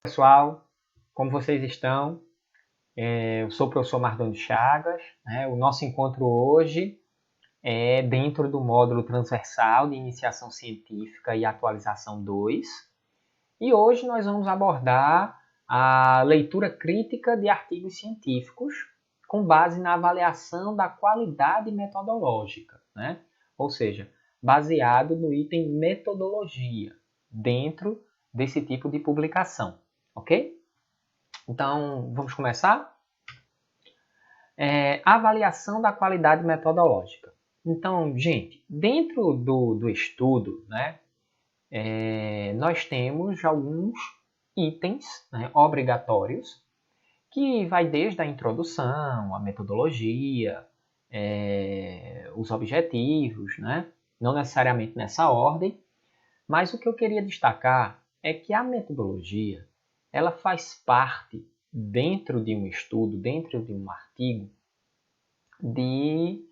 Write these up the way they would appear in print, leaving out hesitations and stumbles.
Pessoal, como vocês estão? Eu sou o professor Mardoni Chagas, né? O nosso encontro hoje é dentro do módulo transversal de Iniciação Científica e Atualização 2. E hoje nós vamos abordar a leitura crítica de artigos científicos com base na avaliação da qualidade metodológica, né? Ou seja, baseado no item metodologia dentro desse tipo de publicação, ok? Então, vamos começar? Avaliação da qualidade metodológica. Então, gente, dentro do estudo, né, nós temos alguns itens, né, obrigatórios, que vai desde a introdução, a metodologia, os objetivos, né, não necessariamente nessa ordem, mas o que eu queria destacar é que a metodologia ela faz parte, dentro de um estudo, dentro de um artigo, de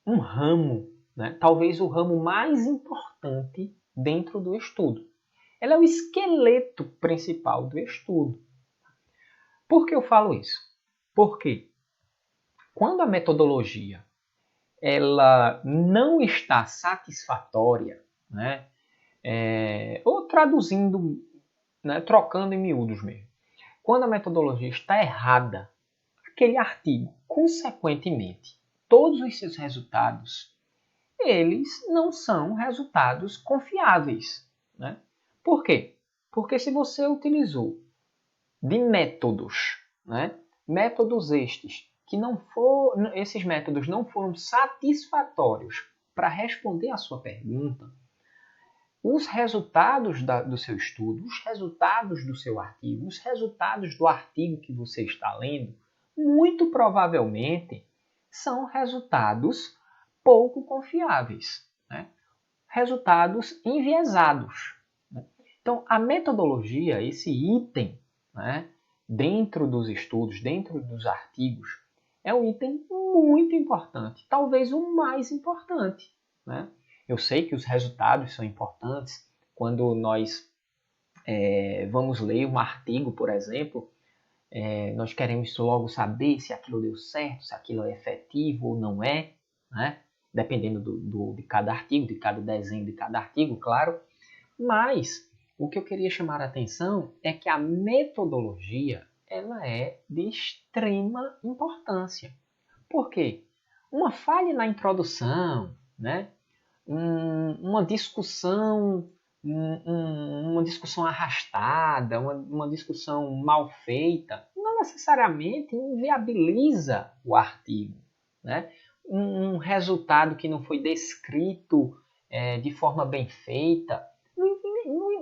um ramo, né? Talvez o ramo mais importante dentro do estudo. Ela é o esqueleto principal do estudo. Por que eu falo isso? Porque quando a metodologia ela não está satisfatória, né? Ou traduzindo, né, trocando em miúdos mesmo. Quando a metodologia está errada, aquele artigo, consequentemente, todos os seus resultados, eles não são resultados confiáveis, né? Por quê? Porque se você utilizou de métodos, né, métodos estes esses métodos não foram satisfatórios para responder à sua pergunta, os resultados do seu estudo, os resultados do seu artigo, os resultados do artigo que você está lendo, muito provavelmente são resultados pouco confiáveis, né? Resultados enviesados, né? Então, a metodologia, esse item, né, dentro dos estudos, dentro dos artigos, é um item muito importante, talvez o mais importante, né? Eu sei que os resultados são importantes quando nós vamos ler um artigo, por exemplo, nós queremos logo saber se aquilo deu certo, se aquilo é efetivo ou não é, né? Dependendo de cada artigo, de cada desenho de cada artigo, claro. Mas o que eu queria chamar a atenção é que a metodologia ela é de extrema importância. Por quê? Uma falha na introdução, né? Uma discussão uma discussão arrastada, uma discussão mal feita, não necessariamente inviabiliza o artigo, né? Um resultado que não foi descrito de forma bem feita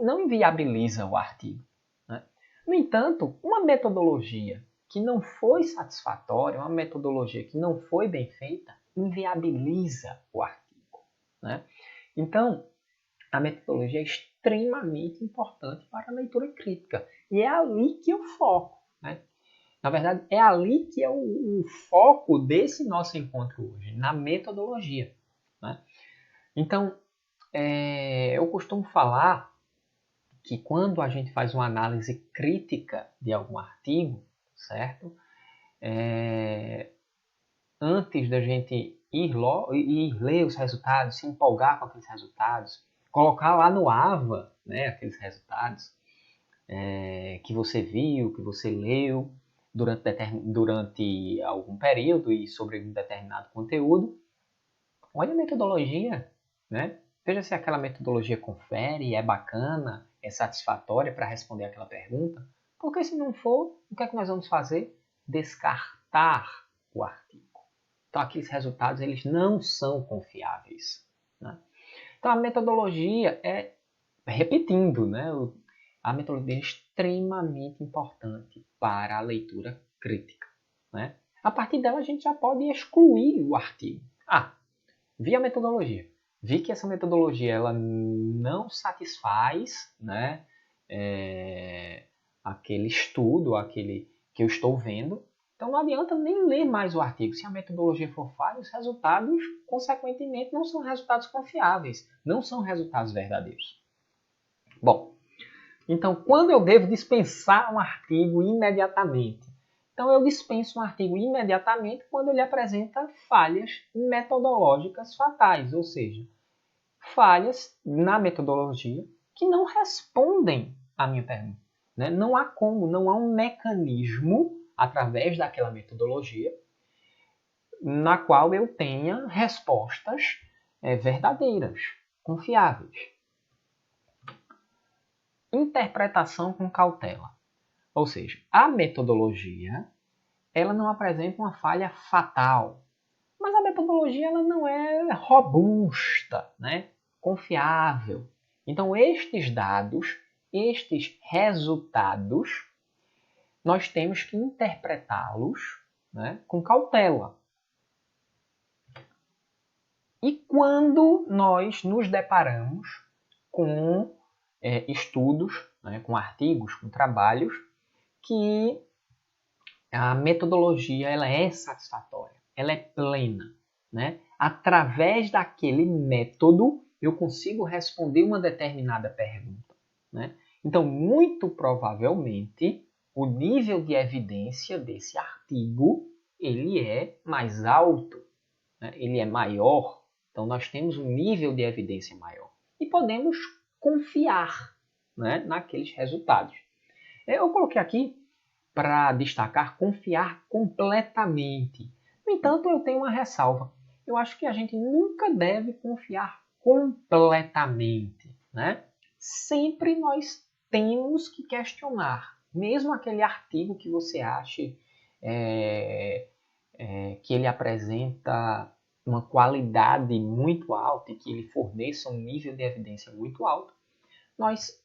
não inviabiliza o artigo, né? No entanto, uma metodologia que não foi satisfatória, uma metodologia que não foi bem feita, inviabiliza o artigo, né? Então, a metodologia é extremamente importante para a leitura crítica. E é ali que eu foco, né? Na verdade, é ali que é o foco desse nosso encontro hoje, na metodologia, né? Então, eu costumo falar que quando a gente faz uma análise crítica de algum artigo, certo? Antes da gente ir ler os resultados, se empolgar com aqueles resultados, colocar lá no AVA, né, aqueles resultados que você viu, que você leu durante algum período e sobre um determinado conteúdo. Olha a metodologia, né? Veja se aquela metodologia confere, é bacana, é satisfatória para responder aquela pergunta. Porque se não for, o que é que nós vamos fazer? Descartar o artigo. Então, aqueles resultados eles não são confiáveis, né? Então, a metodologia repetindo, né? A metodologia é extremamente importante para a leitura crítica, né? A partir dela, a gente já pode excluir o artigo. Vi a metodologia. Vi que essa metodologia ela não satisfaz, né, aquele estudo, aquele que eu estou vendo. Então não adianta nem ler mais o artigo. Se a metodologia for falha, os resultados, consequentemente, não são resultados confiáveis, não são resultados verdadeiros. Bom, Então, quando eu devo dispensar um artigo imediatamente? Então, eu dispenso um artigo imediatamente quando ele apresenta falhas metodológicas fatais, ou seja, falhas na metodologia que não respondem à minha pergunta. Né? Não há como, não há um mecanismo através daquela metodologia na qual eu tenha respostas verdadeiras, confiáveis. Interpretação com cautela. Ou seja, a metodologia ela não apresenta uma falha fatal, mas a metodologia ela não é robusta, né? Confiável. Então, estes dados, estes resultados, nós temos que interpretá-los, né, com cautela. E quando nós nos deparamos com estudos, né, com artigos, com trabalhos, que a metodologia ela é satisfatória, ela é plena. Né? Através daquele método, eu consigo responder uma determinada pergunta. Né? Então, muito provavelmente, o nível de evidência desse artigo ele é mais alto, né? Ele é maior. Então, nós temos um nível de evidência maior. E podemos confiar, né, naqueles resultados. Eu coloquei aqui para destacar confiar completamente. No entanto, eu tenho uma ressalva. Eu acho que a gente nunca deve confiar completamente. Né? Sempre nós temos que questionar. Mesmo aquele artigo que você ache que ele apresenta uma qualidade muito alta e que ele forneça um nível de evidência muito alto, nós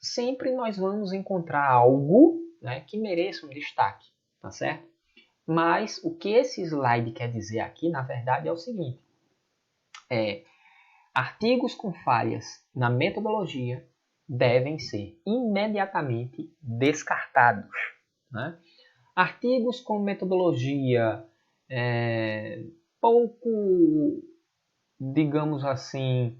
vamos encontrar algo, né, que mereça um destaque, tá certo? Mas o que esse slide quer dizer aqui, na verdade, é o seguinte: artigos com falhas na metodologia devem ser imediatamente descartados. Né? Artigos com metodologia pouco, digamos assim,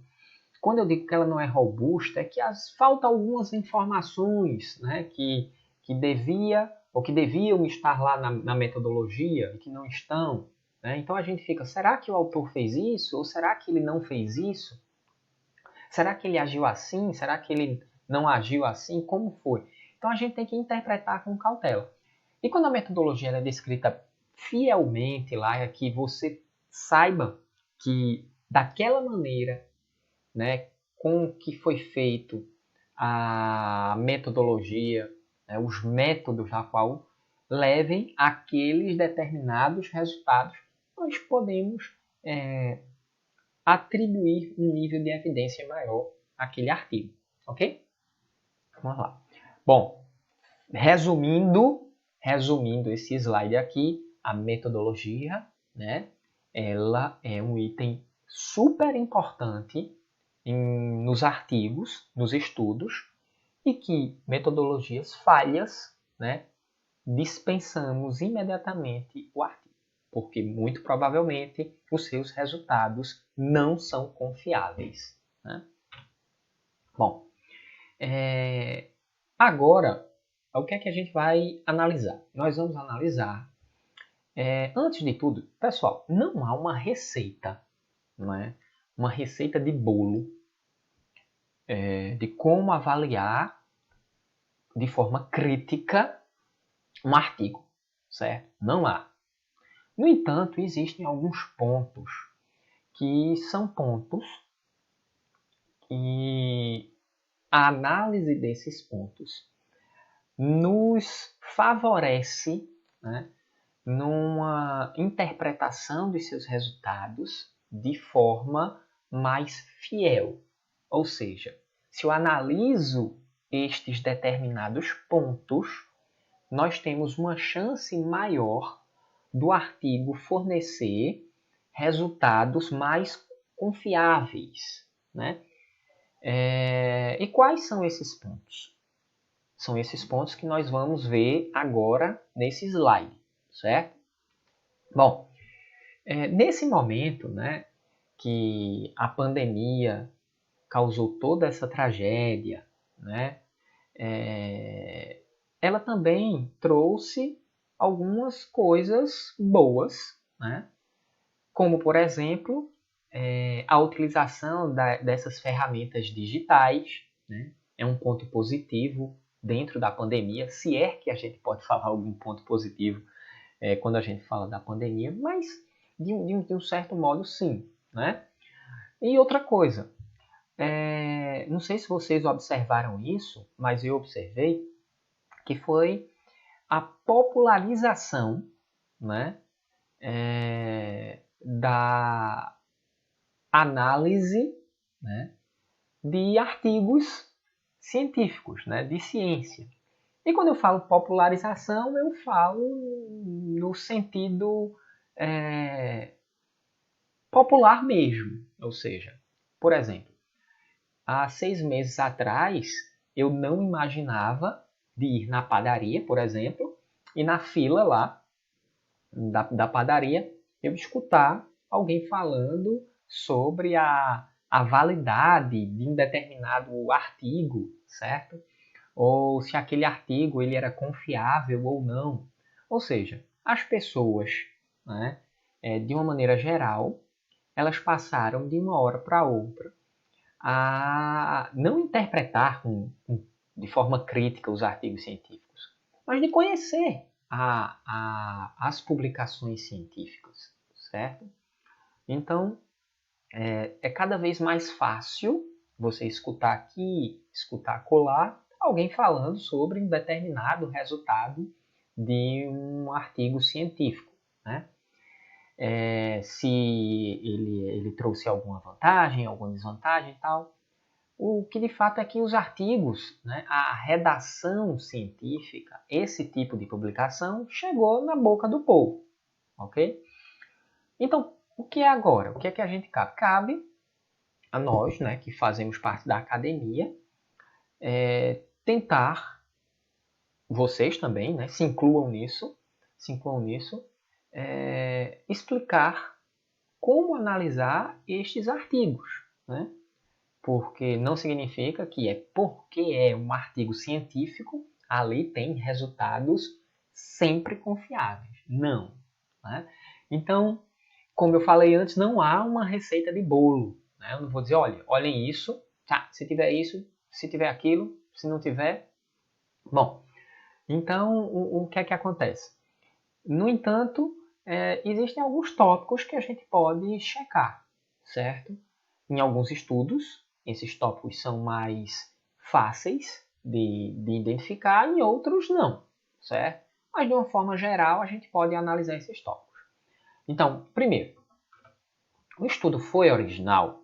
quando eu digo que ela não é robusta, é que falta algumas informações, né, que deviam estar lá na metodologia e que não estão. Né? Então a gente fica, será que o autor fez isso? Ou será que ele não fez isso? Será que ele agiu assim? Será que ele não agiu assim? Como foi? Então a gente tem que interpretar com cautela. E quando a metodologia é descrita fielmente lá, é que você saiba que daquela maneira, né, com que foi feito a metodologia, né, os métodos a qual levem aqueles determinados resultados, nós podemos atribuir um nível de evidência maior àquele artigo, ok? Vamos lá. Bom, resumindo esse slide aqui, a metodologia, né, ela é um item super importante nos artigos, nos estudos, e que metodologias falhas, né, dispensamos imediatamente o artigo, porque muito provavelmente os seus resultados não são confiáveis. Né? Bom, agora, o que é que a gente vai analisar? Nós vamos analisar, antes de tudo, pessoal, não há uma receita, não é? Uma receita de bolo de como avaliar de forma crítica um artigo, certo? Não há. No entanto, existem alguns pontos que são pontos e a análise desses pontos nos favorece, né, numa interpretação dos seus resultados de forma mais fiel. Ou seja, se eu analiso estes determinados pontos, nós temos uma chance maior do artigo fornecer resultados mais confiáveis. Né? E quais são esses pontos? São esses pontos que nós vamos ver agora nesse slide, certo? Bom, nesse momento, né, que a pandemia causou toda essa tragédia, né, ela também trouxe algumas coisas boas, né? Como, por exemplo, a utilização dessas ferramentas digitais, né? É um ponto positivo dentro da pandemia, se é que a gente pode falar algum ponto positivo quando a gente fala da pandemia, mas de um certo modo sim, né? E outra coisa, não sei se vocês observaram isso, mas eu observei que foi a popularização, né, da análise, né, de artigos científicos, né, de ciência. E quando eu falo popularização, eu falo no sentido popular mesmo. Ou seja, por exemplo, há 6 meses atrás, eu não imaginava de ir na padaria, por exemplo, e na fila lá da padaria, eu escutar alguém falando sobre a validade de um determinado artigo, certo? Ou se aquele artigo ele era confiável ou não. Ou seja, as pessoas, né, de uma maneira geral, elas passaram de uma hora para outra a não interpretar de forma crítica os artigos científicos, mas de conhecer as publicações científicas, certo? Então, é cada vez mais fácil você escutar aqui, escutar acolá, alguém falando sobre um determinado resultado de um artigo científico, né? Se ele trouxe alguma vantagem, alguma desvantagem e tal. O que de fato é que os artigos, né, a redação científica, esse tipo de publicação, chegou na boca do povo, ok? Então, o que é agora? O que é que a gente cabe? Cabe a nós, né, que fazemos parte da academia, tentar, vocês também, né, se incluam nisso, explicar como analisar estes artigos, né? Porque não significa que porque é um artigo científico, ali tem resultados sempre confiáveis. Não. Né? Então, como eu falei antes, não há uma receita de bolo. Né? Eu não vou dizer, olha, olhem isso, tá, se tiver isso, se tiver aquilo, se não tiver. Bom, então o que é que acontece? No entanto, existem alguns tópicos que a gente pode checar, certo? Em alguns estudos, esses tópicos são mais fáceis de identificar, em outros não, certo? Mas de uma forma geral, a gente pode analisar esses tópicos. Então, primeiro, o estudo foi original?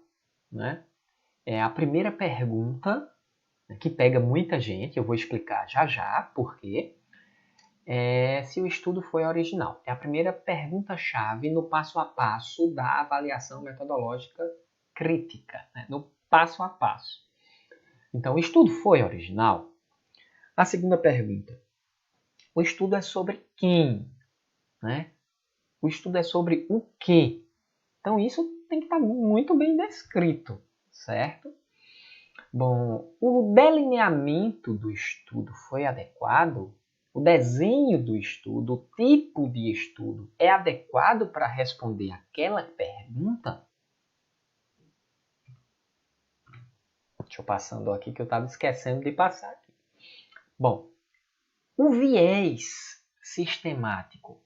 Né? É a primeira pergunta que pega muita gente, eu vou explicar já já por quê. Se o estudo foi original. É a primeira pergunta-chave no passo a passo da avaliação metodológica crítica, né? No passo a passo. Então, o estudo foi original? A segunda pergunta. O estudo é sobre quem? Né? O estudo é sobre o quê? Então, isso tem que estar muito bem descrito, certo? Bom, o delineamento do estudo foi adequado? O desenho do estudo, o tipo de estudo é adequado para responder aquela pergunta? Deixa eu passando aqui que eu estava esquecendo de passar aqui. Bom, o viés sistemático,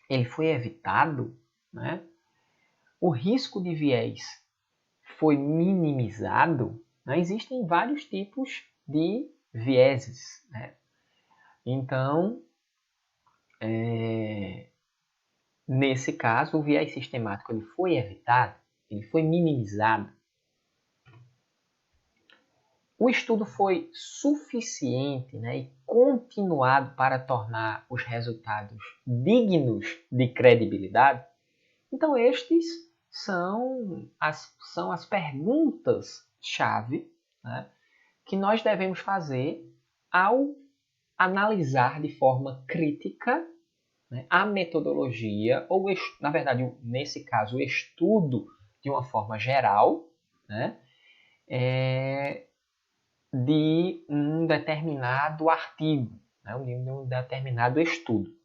ele foi evitado, né? O risco de viés foi minimizado, né? Existem vários tipos de vieses, né? Então, nesse caso, o viés sistemático ele foi evitado, ele foi minimizado. O estudo foi suficiente, né, e continuado para tornar os resultados dignos de credibilidade? Então, estes são as perguntas-chave, né, que nós devemos fazer ao analisar de forma crítica, né, a metodologia, ou na verdade, nesse caso, o estudo de uma forma geral, né, de um determinado artigo, né? De um determinado estudo.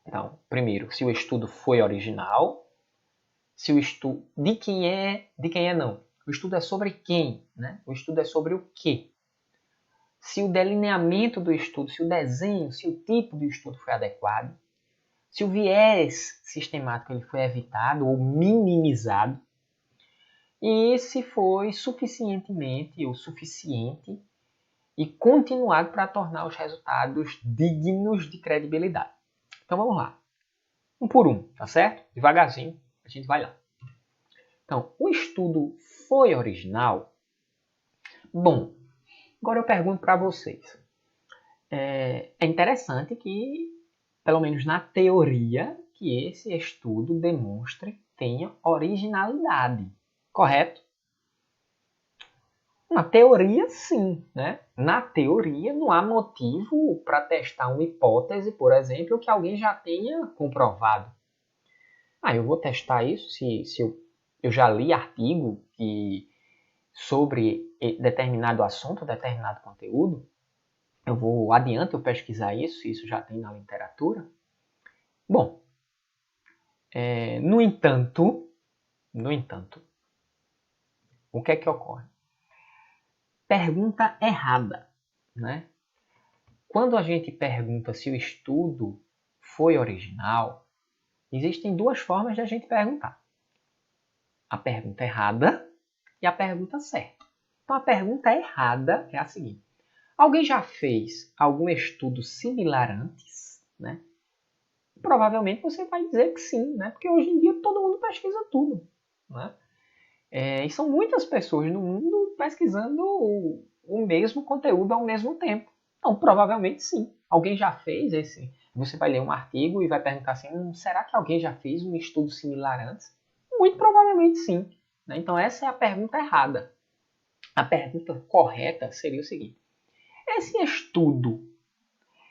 Então, primeiro, se o estudo foi original, se o estudo de quem é não. O estudo é sobre quem, né? O estudo é sobre o quê? Se o delineamento do estudo, se o desenho, se o tipo de estudo foi adequado, se o viés sistemático ele foi evitado ou minimizado, e se foi suficientemente ou suficiente e continuado para tornar os resultados dignos de credibilidade. Então vamos lá. Um por um, tá certo? Devagarzinho, a gente vai lá. Então, o estudo foi original? Bom, agora eu pergunto para vocês. É interessante que, pelo menos na teoria, que esse estudo demonstre tenha originalidade, correto? Na teoria, sim, né? Na teoria, não há motivo para testar uma hipótese, por exemplo, que alguém já tenha comprovado. Eu vou testar isso se eu já li artigo sobre determinado assunto, determinado conteúdo. Eu vou adiante eu pesquisar isso, se isso já tem na literatura. Bom, no entanto, o que é que ocorre? Pergunta errada, né? Quando a gente pergunta se o estudo foi original, existem duas formas de a gente perguntar. A pergunta errada e a pergunta certa. Então, a pergunta errada é a seguinte. Alguém já fez algum estudo similar antes? Né? Provavelmente você vai dizer que sim, né? Porque hoje em dia todo mundo pesquisa tudo. Né? E são muitas pessoas no mundo pesquisando o mesmo conteúdo ao mesmo tempo. Então, provavelmente sim. Alguém já fez esse. Você vai ler um artigo e vai perguntar assim: será que alguém já fez um estudo similar antes? Muito provavelmente sim. Né? Então, essa é a pergunta errada. A pergunta correta seria o seguinte: esse estudo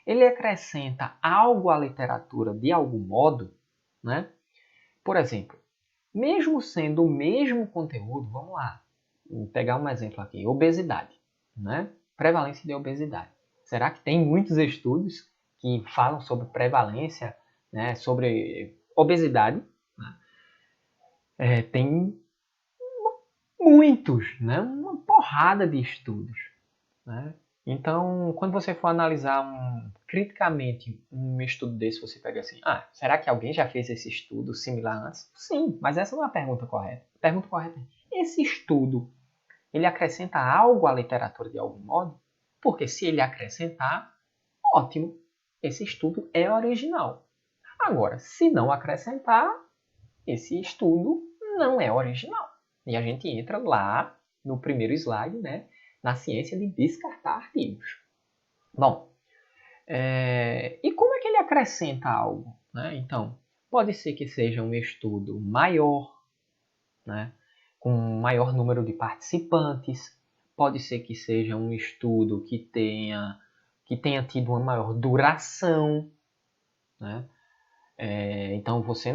ele acrescenta algo à literatura de algum modo? Né? Por exemplo, mesmo sendo o mesmo conteúdo, vamos lá, vou pegar um exemplo aqui, obesidade, né? Prevalência de obesidade. Será que tem muitos estudos que falam sobre prevalência, né, sobre obesidade? Né? Tem muitos, né? Uma porrada de estudos. Né? Então, quando você for analisar criticamente um estudo desse, você pega assim, será que alguém já fez esse estudo similar antes? Sim, mas essa não é a pergunta correta. A pergunta correta é, esse estudo, ele acrescenta algo à literatura de algum modo? Porque se ele acrescentar, ótimo, esse estudo é original. Agora, se não acrescentar, esse estudo não é original. E a gente entra lá no primeiro slide, né, na ciência de descartar artigos. Bom, e como é que ele acrescenta algo? Né? Então, pode ser que seja um estudo maior, né, com um maior número de participantes, pode ser que seja um estudo que tenha tido uma maior duração, né? Então você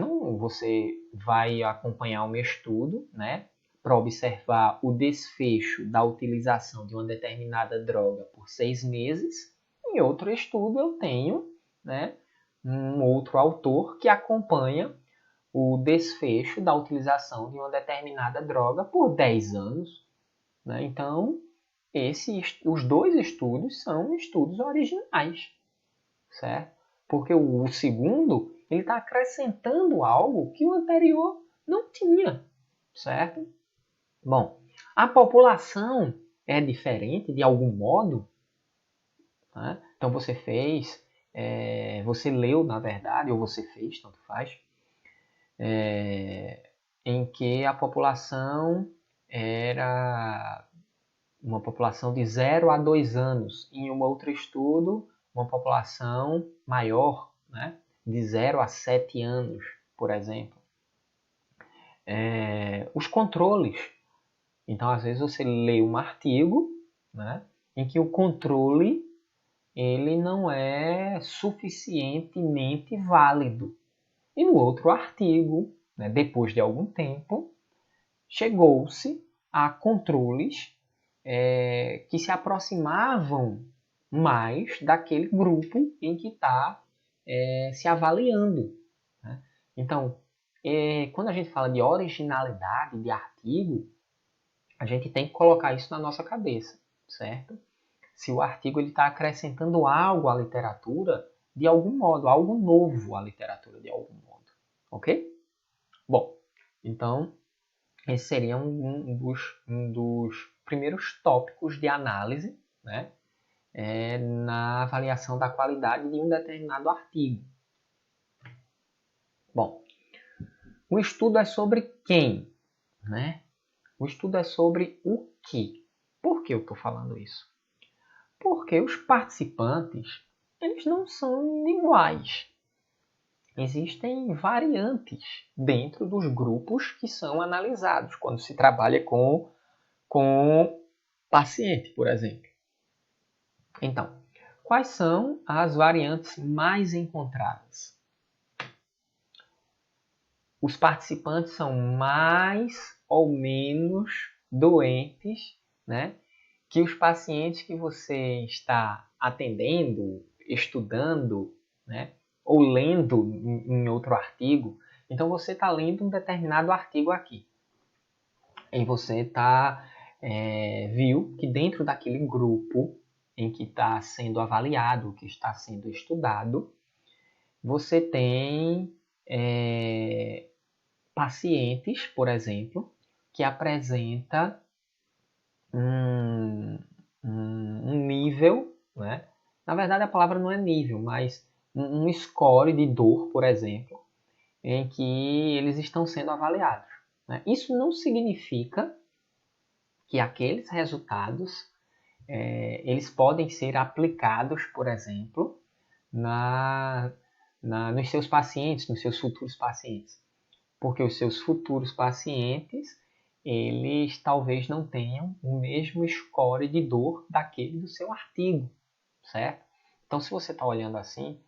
vai acompanhar um estudo, né, para observar o desfecho da utilização de uma determinada droga por 6 meses. Em outro estudo eu tenho, né, um outro autor que acompanha o desfecho da utilização de uma determinada droga por 10 anos. Né? Então, os dois estudos são estudos originais, certo? Porque o segundo ele está acrescentando algo que o anterior não tinha, certo? Bom, a população é diferente de algum modo, né? Então você leu na verdade, ou você fez, tanto faz, em que a população era uma população de 0 a 2 anos. Em um outro estudo, uma população maior, né? De 0 a 7 anos, por exemplo. Os controles. Então, às vezes, você lê um artigo, né, em que o controle ele não é suficientemente válido. E no outro artigo, né, depois de algum tempo, chegou-se a controles que se aproximavam mais daquele grupo em que está se avaliando. Né? Então, quando a gente fala de originalidade de artigo, a gente tem que colocar isso na nossa cabeça, certo? Se o artigo está acrescentando algo à literatura, de algum modo, algo novo à literatura, de algum modo. Ok? Bom, então, esse seria um dos primeiros tópicos de análise, né? Na avaliação da qualidade de um determinado artigo. Bom, o estudo é sobre quem, né? O estudo é sobre o que. Por que eu estou falando isso? Porque os participantes, eles não são iguais. Existem variantes dentro dos grupos que são analisados quando se trabalha com paciente, por exemplo. Então, quais são as variantes mais encontradas? Os participantes são mais ou menos doentes, né, que os pacientes que você está atendendo, estudando, né, ou lendo em outro artigo. Então, você está lendo um determinado artigo aqui. E você viu que dentro daquele grupo em que está sendo avaliado, que está sendo estudado, você tem pacientes, por exemplo, que apresenta um nível, né? Na verdade a palavra não é nível, mas um score de dor, por exemplo, em que eles estão sendo avaliados. Né? Isso não significa que aqueles resultados eles podem ser aplicados, por exemplo, nos seus pacientes, nos seus futuros pacientes. Porque os seus futuros pacientes, eles talvez não tenham o mesmo score de dor daquele do seu artigo, certo? Então, se você está olhando assim,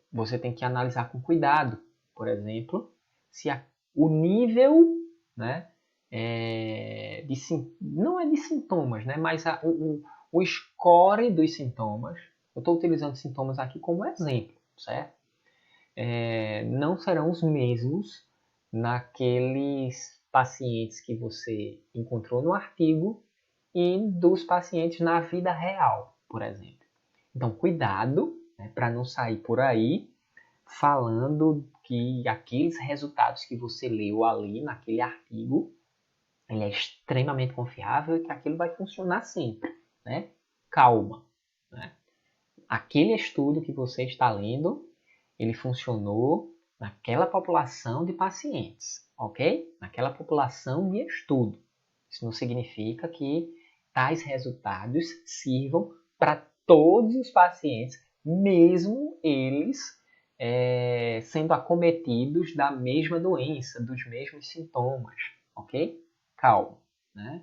você tem que analisar com cuidado, por exemplo, se o nível, né, não é de sintomas, né, mas o score dos sintomas, eu estou utilizando sintomas aqui como exemplo, certo? Não serão os mesmos naqueles pacientes que você encontrou no artigo e dos pacientes na vida real, por exemplo. Então, cuidado, né, para não sair por aí falando que aqueles resultados que você leu ali naquele artigo ele é extremamente confiável e que aquilo vai funcionar sempre. Né? Calma. Né? Aquele estudo que você está lendo, ele funcionou naquela população de pacientes, ok? Naquela população de estudo. Isso não significa que tais resultados sirvam para todos os pacientes, mesmo eles sendo acometidos da mesma doença, dos mesmos sintomas, ok? Calma, né?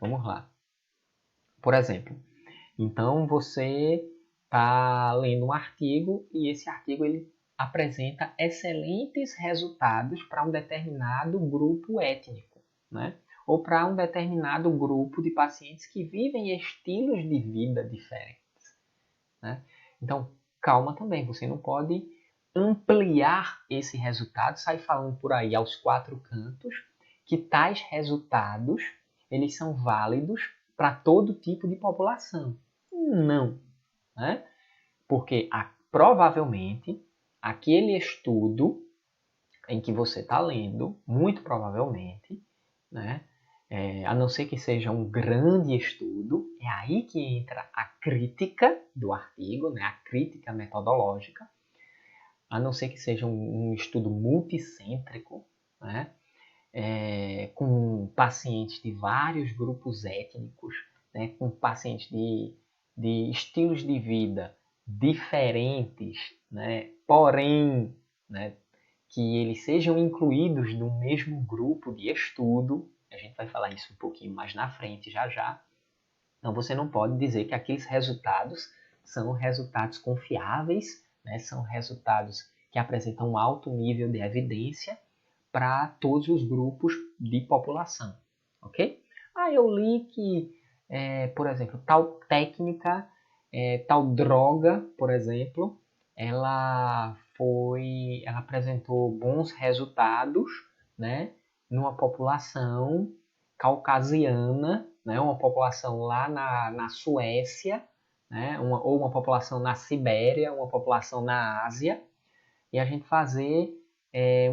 Vamos lá. Por exemplo, então você está lendo um artigo e esse artigo ele apresenta excelentes resultados para um determinado grupo étnico, né? Ou para um determinado grupo de pacientes que vivem estilos de vida diferentes. Né? Então, calma também, você não pode ampliar esse resultado, sair falando por aí aos quatro cantos que tais resultados eles são válidos para todo tipo de população. Não, né? Porque provavelmente aquele estudo em que você está lendo, muito provavelmente, né? A não ser que seja um grande estudo, é aí que entra a crítica do artigo, né? A crítica metodológica, a não ser que seja um estudo multicêntrico, né? Com pacientes de vários grupos étnicos, né? Com pacientes de estilos de vida diferentes, né? Porém, né? Que eles sejam incluídos no mesmo grupo de estudo. A gente vai falar isso um pouquinho mais na frente, já já. Então, você não pode dizer que aqueles resultados são resultados confiáveis, né? São resultados que apresentam um alto nível de evidência para todos os grupos de população, ok? Ah, eu li que, por exemplo, tal técnica, tal droga, por exemplo, ela apresentou bons resultados, né, numa população caucasiana, né, uma população lá na Suécia, né, ou uma população na Sibéria, uma população na Ásia, e a gente fazer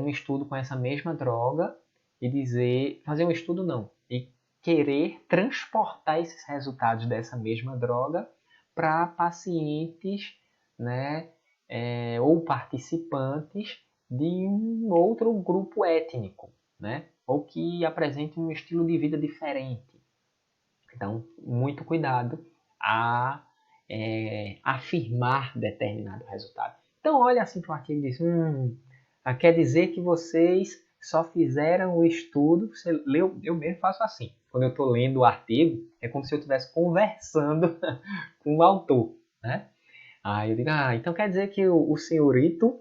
um estudo com essa mesma droga e dizer, fazer um estudo não, e querer transportar esses resultados dessa mesma droga para pacientes, né, ou participantes de um outro grupo étnico, né, ou que apresentem um estilo de vida diferente. Então, muito cuidado a afirmar determinado resultado. Então, olha assim para o artigo e diz, quer dizer que vocês só fizeram o estudo, você leu, eu mesmo faço assim. Quando eu estou lendo o artigo, é como se eu estivesse conversando com o autor, né? Aí eu digo, então quer dizer que o senhorito,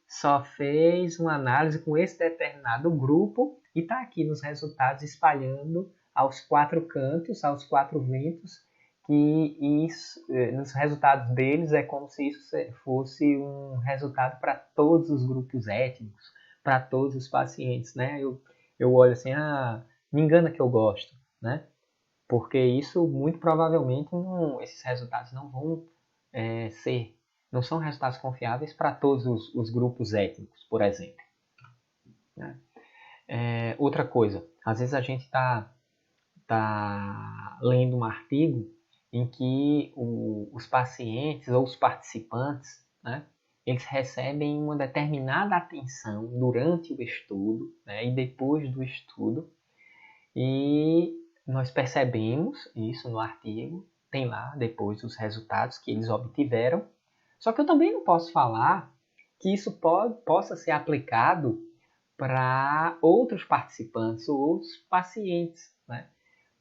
só fez uma análise com esse determinado grupo e está aqui nos resultados espalhando aos 4 cantos, aos 4 ventos, que isso, nos resultados deles é como se isso fosse um resultado para todos os grupos étnicos, para todos os pacientes, né? Eu olho assim, me engana que eu gosto, né? Porque isso muito provavelmente esses resultados não vão não são resultados confiáveis para todos os grupos étnicos, por exemplo. Né? Outra coisa, às vezes a gente está lendo um artigo em que os pacientes ou os participantes, né, eles recebem uma determinada atenção durante o estudo, né, e depois do estudo, e nós percebemos isso no artigo, tem lá depois os resultados que eles obtiveram. Só que eu também não posso falar que isso possa ser aplicado para outros participantes ou outros pacientes, né?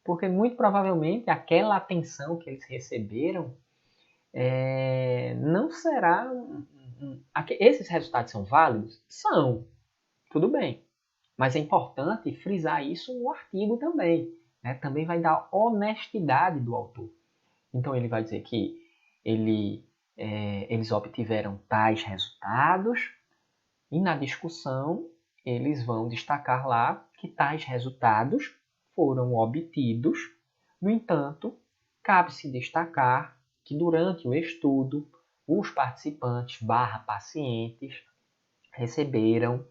Porque muito provavelmente aquela atenção que eles receberam não será... Esses resultados são válidos? São, tudo bem. Mas é importante frisar isso no artigo também. Né? Também vai dar honestidade do autor. Então ele vai dizer que eles obtiveram tais resultados e na discussão eles vão destacar lá que tais resultados foram obtidos. No entanto, cabe-se destacar que durante o estudo os participantes /pacientes receberam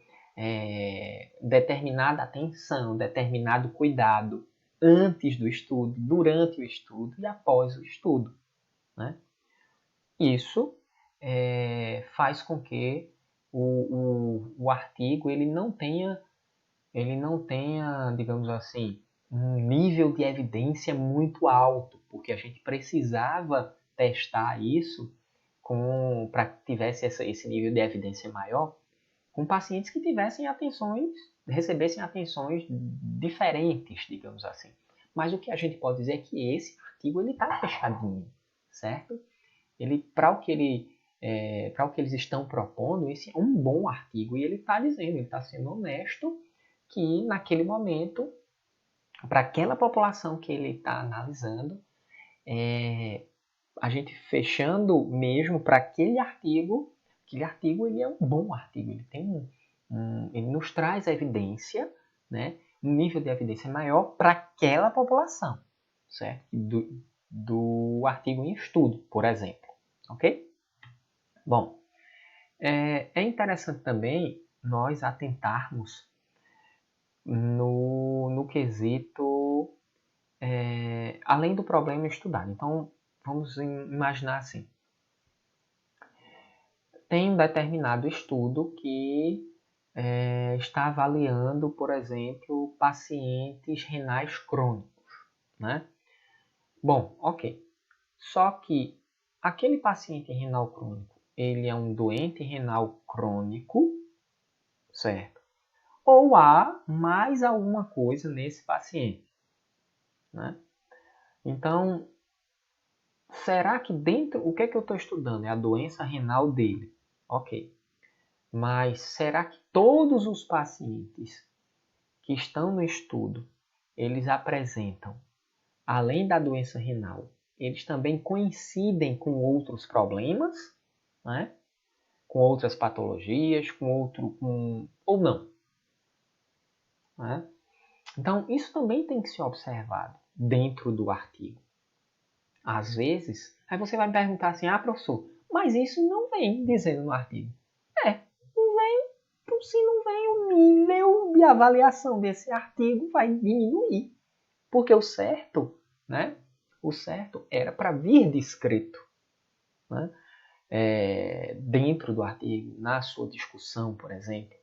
determinada atenção, determinado cuidado antes do estudo, durante o estudo e após o estudo. Né? Isso faz com que o artigo ele não tenha, digamos assim, um nível de evidência muito alto, porque a gente precisava testar isso para que tivesse esse nível de evidência maior, com pacientes que recebessem atenções diferentes, digamos assim. Mas o que a gente pode dizer é que esse artigo ele está fechadinho, certo? Para o que eles estão propondo, esse é um bom artigo e ele está dizendo, ele está sendo honesto que naquele momento, para aquela população que ele está analisando, a gente fechando mesmo para aquele artigo ele é um bom artigo, ele tem ele nos traz evidência, né, um nível de evidência maior para aquela população, certo? Do artigo em estudo, por exemplo, ok? Bom, é interessante também nós atentarmos no quesito além do problema estudado. Então, vamos imaginar assim. Tem um determinado estudo que está avaliando, por exemplo, pacientes renais crônicos, né? Bom, ok. Só que aquele paciente renal crônico, ele é um doente renal crônico, certo? Ou há mais alguma coisa nesse paciente, né? Então, será que o que é que eu estou estudando? É a doença renal dele. Ok. Mas será que todos os pacientes que estão no estudo, eles apresentam, além da doença renal, eles também coincidem com outros problemas, né? Com outras patologias, ou não. Né? Então, isso também tem que ser observado dentro do artigo. Às vezes, aí você vai me perguntar assim, professor, mas isso não vem dizendo no artigo. Não vem, então, se não vem, o nível de avaliação desse artigo vai diminuir. Porque o certo, né? O certo era para vir descrito, né? Dentro do artigo, na sua discussão, por exemplo.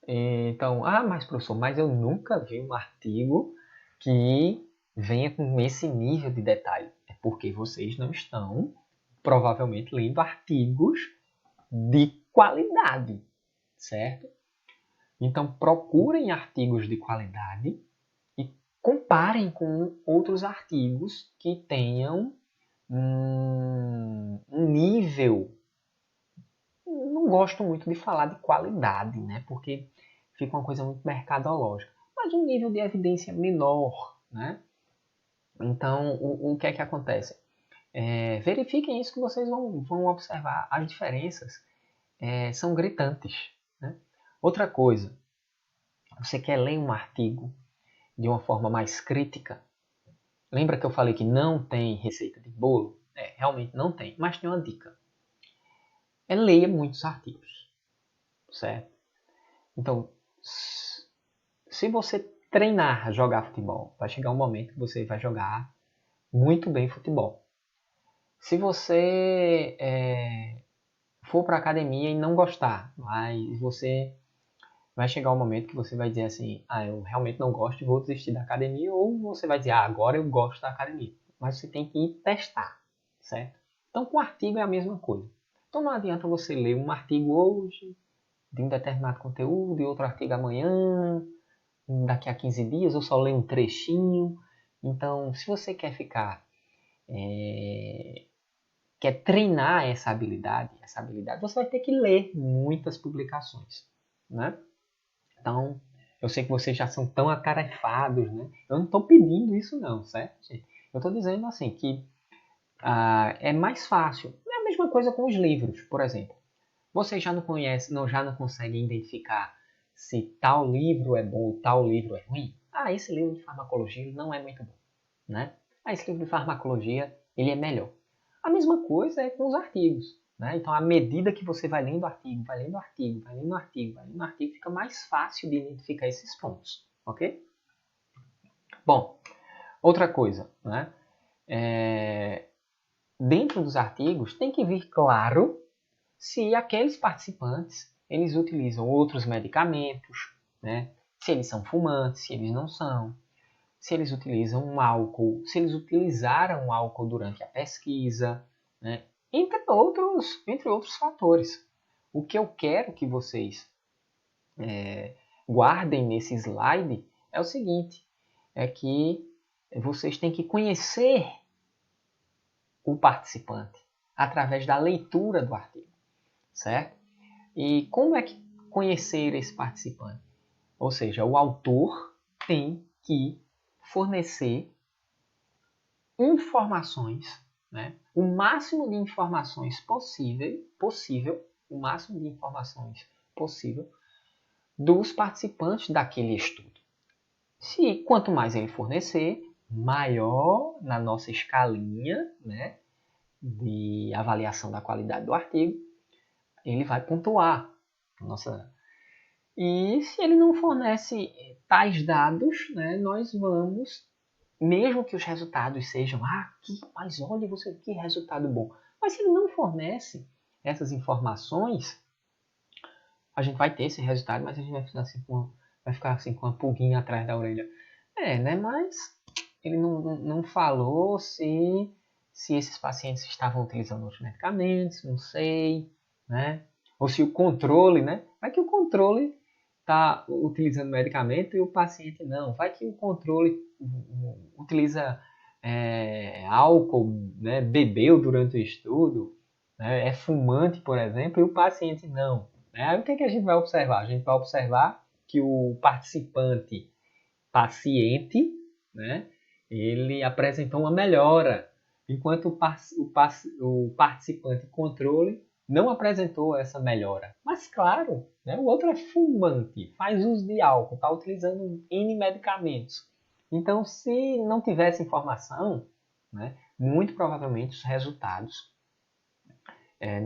Então, mas professor, mas eu nunca vi um artigo que venha com esse nível de detalhe. É porque vocês não estão, provavelmente, lendo artigos de qualidade, certo? Então, procurem artigos de qualidade e comparem com outros artigos que tenham um nível. Não gosto muito de falar de qualidade, né? Porque fica uma coisa muito mercadológica. Mas um nível de evidência menor, né? Então, o que é que acontece? Verifiquem isso que vocês vão observar. As diferenças são gritantes, né? Outra coisa, você quer ler um artigo de uma forma mais crítica? Lembra que eu falei que não tem receita de bolo? Realmente não tem, mas tem uma dica. Leia muitos artigos, certo? Então, se você treinar a jogar futebol, vai chegar um momento que você vai jogar muito bem futebol. Se você for para a academia e não gostar, mas você vai chegar um momento que você vai dizer assim, eu realmente não gosto e vou desistir da academia, ou você vai dizer, agora eu gosto da academia. Mas você tem que ir testar, certo? Então, com artigo é a mesma coisa. Então, não adianta você ler um artigo hoje, de um determinado conteúdo, e outro artigo amanhã, daqui a 15 dias, ou só ler um trechinho. Então, se você quer quer treinar essa habilidade, você vai ter que ler muitas publicações, né? Então, eu sei que vocês já são tão atarefados, né? Eu não estou pedindo isso não, certo, gente? Eu estou dizendo assim que é mais fácil. É a mesma coisa com os livros, por exemplo. Vocês já não conhecem, já não conseguem identificar se tal livro é bom ou tal livro é ruim? Esse livro de farmacologia não é muito bom, né? Esse livro de farmacologia ele é melhor. A mesma coisa é com os artigos, né? Então, à medida que você vai lendo o artigo, vai lendo o artigo, vai lendo o artigo, vai lendo o artigo, fica mais fácil de identificar esses pontos, ok? Bom, outra coisa, né? Dentro dos artigos tem que vir claro se aqueles participantes eles utilizam outros medicamentos, né? Se eles são fumantes, se eles não são, se eles utilizam um álcool, se eles utilizaram álcool durante a pesquisa, né? Entre outros fatores. O que eu quero que vocês guardem nesse slide é o seguinte, é que vocês têm que conhecer o participante através da leitura do artigo, certo? E como é que conhecer esse participante? Ou seja, o autor tem que fornecer informações, né? O máximo de informações possível, o máximo de informações possível dos participantes daquele estudo. Quanto mais ele fornecer, maior na nossa escalinha, né, de avaliação da qualidade do artigo, ele vai pontuar. E se ele não fornece tais dados, né, nós vamos, mesmo que os resultados sejam, mas olha, que resultado bom. Mas se ele não fornece essas informações, a gente vai ter esse resultado, mas a gente vai ficar assim com uma pulguinha atrás da orelha. Né? Mas ele não falou se esses pacientes estavam utilizando outros medicamentos, não sei, né? Ou se o controle, né? Vai que o controle está utilizando medicamento e o paciente não. Vai que o controle utiliza álcool, né? Bebeu durante o estudo, né? É fumante, por exemplo, e o paciente não. Aí o que a gente vai observar? A gente vai observar que o participante paciente, né, ele apresentou uma melhora, enquanto o participante controle não apresentou essa melhora. Mas claro, né, o outro é fumante, faz uso de álcool, está utilizando N medicamentos. Então, se não tivesse informação, né, muito provavelmente os resultados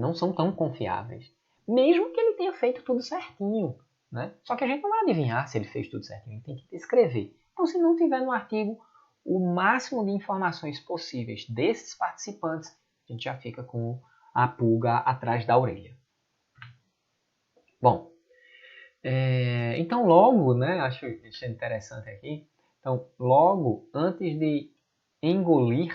não são tão confiáveis. Mesmo que ele tenha feito tudo certinho. Né? Só que a gente não vai adivinhar se ele fez tudo certinho, ele tem que descrever. Então, se não tiver no artigo o máximo de informações possíveis desses participantes, a gente já fica com a pulga atrás da orelha. Bom, então logo, né, acho isso interessante aqui, então logo antes de engolir,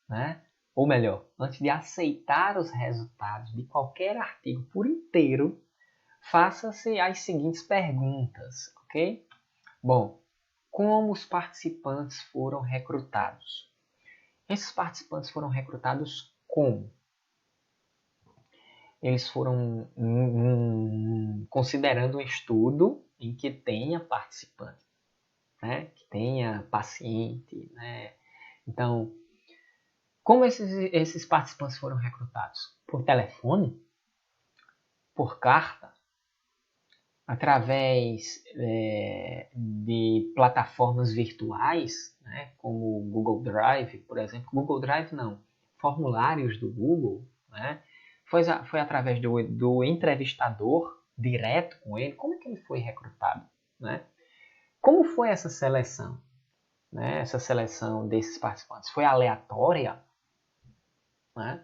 né, ou melhor, antes de aceitar os resultados de qualquer artigo por inteiro, faça-se as seguintes perguntas, ok? Bom, como os participantes foram recrutados? Esses participantes foram recrutados como? Eles foram considerando um estudo em que tenha participante, né? Que tenha paciente, né? Então, como esses participantes foram recrutados? Por telefone? Por carta? Através de plataformas virtuais, né, como o Google Drive, por exemplo. Google Drive não, formulários do Google, né, foi através do entrevistador direto com ele. Como é que ele foi recrutado? Né? Como foi essa seleção? Né? Essa seleção desses participantes foi aleatória? Né?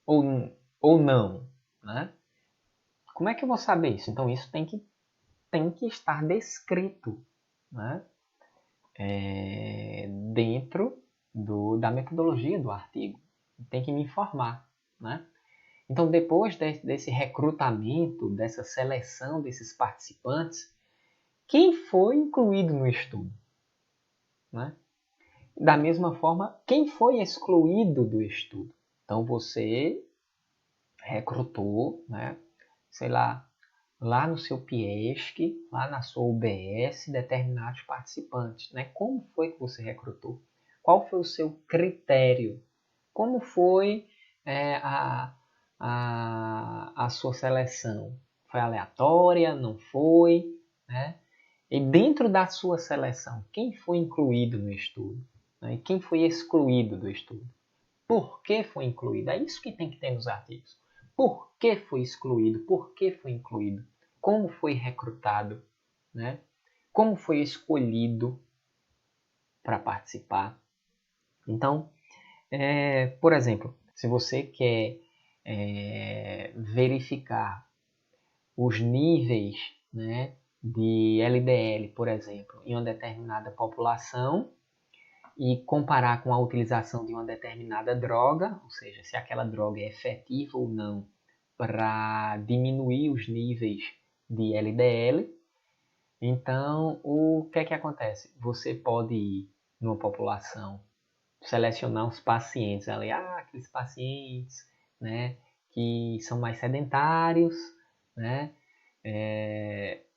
Ou não? Né? Como é que eu vou saber isso? Então, isso tem que estar descrito, né? Dentro da metodologia do artigo. Tem que me informar. Né? Então, depois desse recrutamento, dessa seleção desses participantes, quem foi incluído no estudo? Né? Da mesma forma, quem foi excluído do estudo? Então, você recrutou, né? Sei lá no seu PIESC, lá na sua UBS, determinados participantes. Né? Como foi que você recrutou? Qual foi o seu critério? Como foi a sua seleção? Foi aleatória? Não foi? Né? E dentro da sua seleção, quem foi incluído no estudo? Né? E quem foi excluído do estudo? Por que foi incluído? É isso que tem que ter nos artigos. Por que foi excluído? Por que foi incluído? Como foi recrutado? Né? Como foi escolhido para participar? Então, por exemplo, se você quer verificar os níveis, né, de LDL, por exemplo, em uma determinada população e comparar com a utilização de uma determinada droga, ou seja, se aquela droga é efetiva ou não para diminuir os níveis de LDL, então o que é que acontece? Você pode ir numa população, selecionar uns pacientes ali, aqueles pacientes, né, que são mais sedentários, né,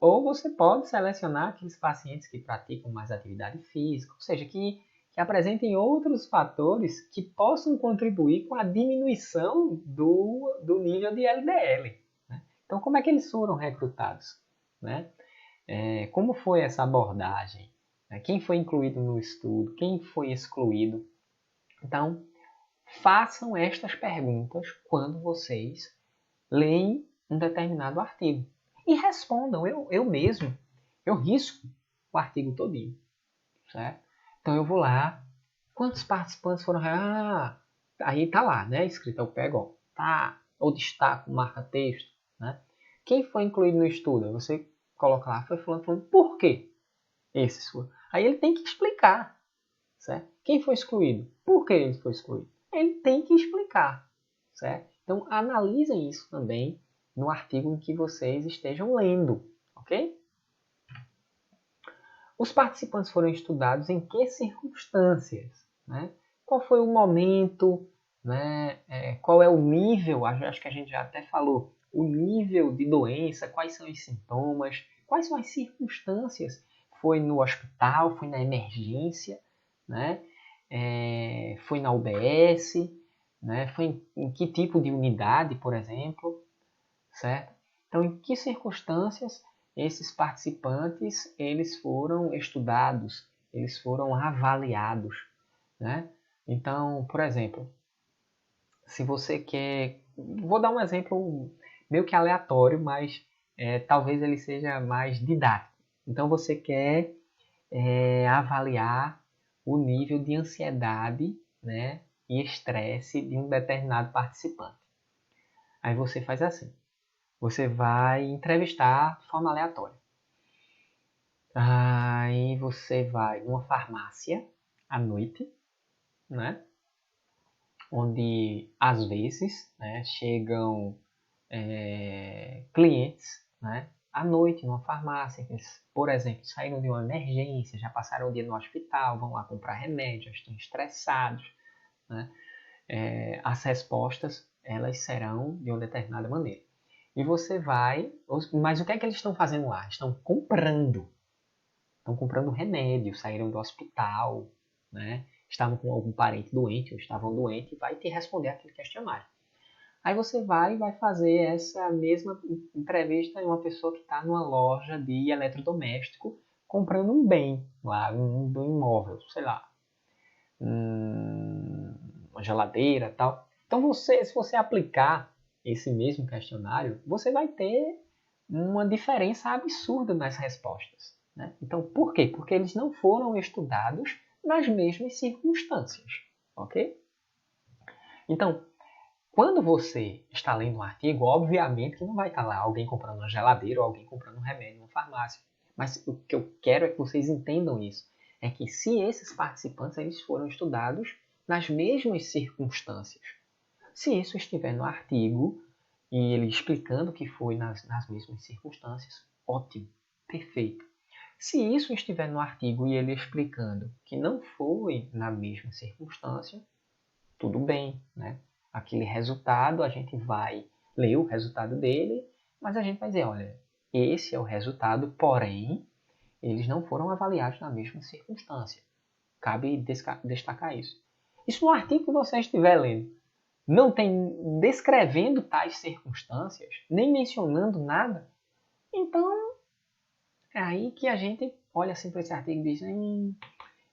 ou você pode selecionar aqueles pacientes que praticam mais atividade física, ou seja, que apresentem outros fatores que possam contribuir com a diminuição do nível de LDL. Né? Então, como é que eles foram recrutados? Né? Como foi essa abordagem? Quem foi incluído no estudo? Quem foi excluído? Então, façam estas perguntas quando vocês leem um determinado artigo. E respondam, eu mesmo, eu risco o artigo todinho, certo? Então eu vou lá, quantos participantes foram? Aí tá lá, né? Escrito, eu pego, tá, ou destaco, marca texto, né? Quem foi incluído no estudo? Você coloca lá, foi falando, por quê? Esse foi. Aí ele tem que explicar, certo? Quem foi excluído? Por que ele foi excluído? Ele tem que explicar, certo? Então analisem isso também no artigo em que vocês estejam lendo, ok? Os participantes foram estudados em que circunstâncias? Né? Qual foi o momento? Né? Qual é o nível? Acho que a gente já até falou. O nível de doença, quais são os sintomas? Quais são as circunstâncias? Foi no hospital, foi na emergência, né? Foi na UBS, né? Foi em que tipo de unidade, por exemplo, certo? Então, em que circunstâncias esses participantes eles foram estudados, eles foram avaliados, né? Então, por exemplo, se você quer, vou dar um exemplo meio que aleatório, mas talvez ele seja mais didático. Então, você quer avaliar o nível de ansiedade, né, e estresse de um determinado participante. Aí você faz assim. Você vai entrevistar de forma aleatória. Aí você vai numa farmácia à noite, né? Onde às vezes, né, chegam clientes, né, à noite numa farmácia, que eles, por exemplo, saíram de uma emergência, já passaram o dia no hospital, vão lá comprar remédio, já estão estressados, né? As respostas elas serão de uma determinada maneira. E você vai, mas o que é que eles estão fazendo lá? Estão comprando remédio, saíram do hospital, né? Estavam com algum parente doente ou estavam doentes, e vai te responder aquele questionário. Aí você vai fazer essa mesma entrevista em uma pessoa que está numa loja de eletrodoméstico comprando um bem lá, um imóvel, sei lá, uma geladeira, tal. Então se você aplicar esse mesmo questionário, você vai ter uma diferença absurda nas respostas, né? Então, por quê? Porque eles não foram estudados nas mesmas circunstâncias, ok? Então, quando você está lendo um artigo, obviamente que não vai estar lá alguém comprando uma geladeira ou alguém comprando um remédio numa farmácia. Mas o que eu quero é que vocês entendam isso. É que se esses participantes eles foram estudados nas mesmas circunstâncias. Se isso estiver no artigo e ele explicando que foi nas mesmas circunstâncias, ótimo, perfeito. Se isso estiver no artigo e ele explicando que não foi na mesma circunstância, tudo bem, né? Aquele resultado, a gente vai ler o resultado dele, mas a gente vai dizer, olha, esse é o resultado, porém, eles não foram avaliados na mesma circunstância. Cabe destacar isso. Isso no artigo que você estiver lendo não tem descrevendo tais circunstâncias, nem mencionando nada, então é aí que a gente olha assim para esse artigo e diz,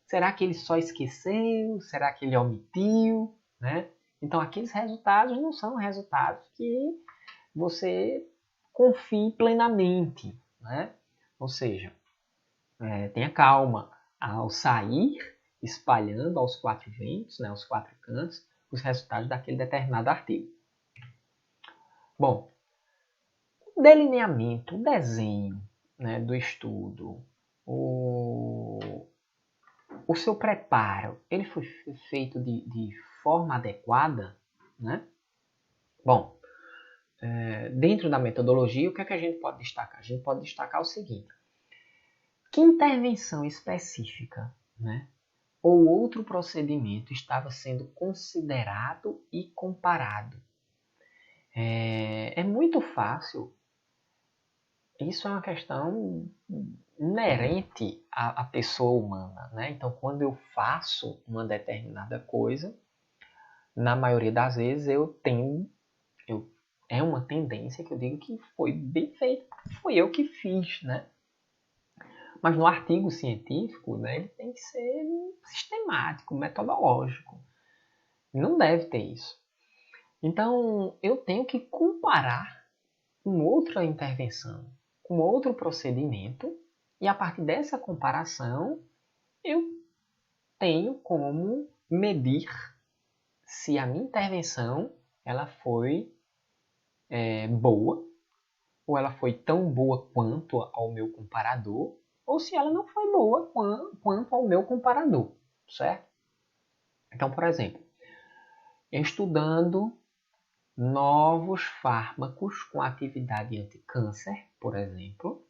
será que ele só esqueceu? Será que ele omitiu? Né? Então, aqueles resultados não são resultados que você confie plenamente. Né? Ou seja, tenha calma ao sair espalhando aos quatro ventos, né, aos quatro cantos, os resultados daquele determinado artigo. Bom, o delineamento, o desenho, né, do estudo, o seu preparo, ele foi feito de forma adequada, né? Bom, dentro da metodologia, o que é que a gente pode destacar? A gente pode destacar o seguinte: que intervenção específica, né, ou outro procedimento estava sendo considerado e comparado. É muito fácil, isso é uma questão inerente à pessoa humana, né? Então, quando eu faço uma determinada coisa, na maioria das vezes é uma tendência que eu digo que foi bem feito, foi eu que fiz, né? Mas no artigo científico, né, ele tem que ser sistemático, metodológico. Não deve ter isso. Então, eu tenho que comparar com outra intervenção, com outro procedimento, e a partir dessa comparação, eu tenho como medir se a minha intervenção ela foi boa, ou ela foi tão boa quanto ao meu comparador, ou se ela não foi boa quanto ao meu comparador, certo? Então, por exemplo, estudando novos fármacos com atividade anti-câncer, por exemplo,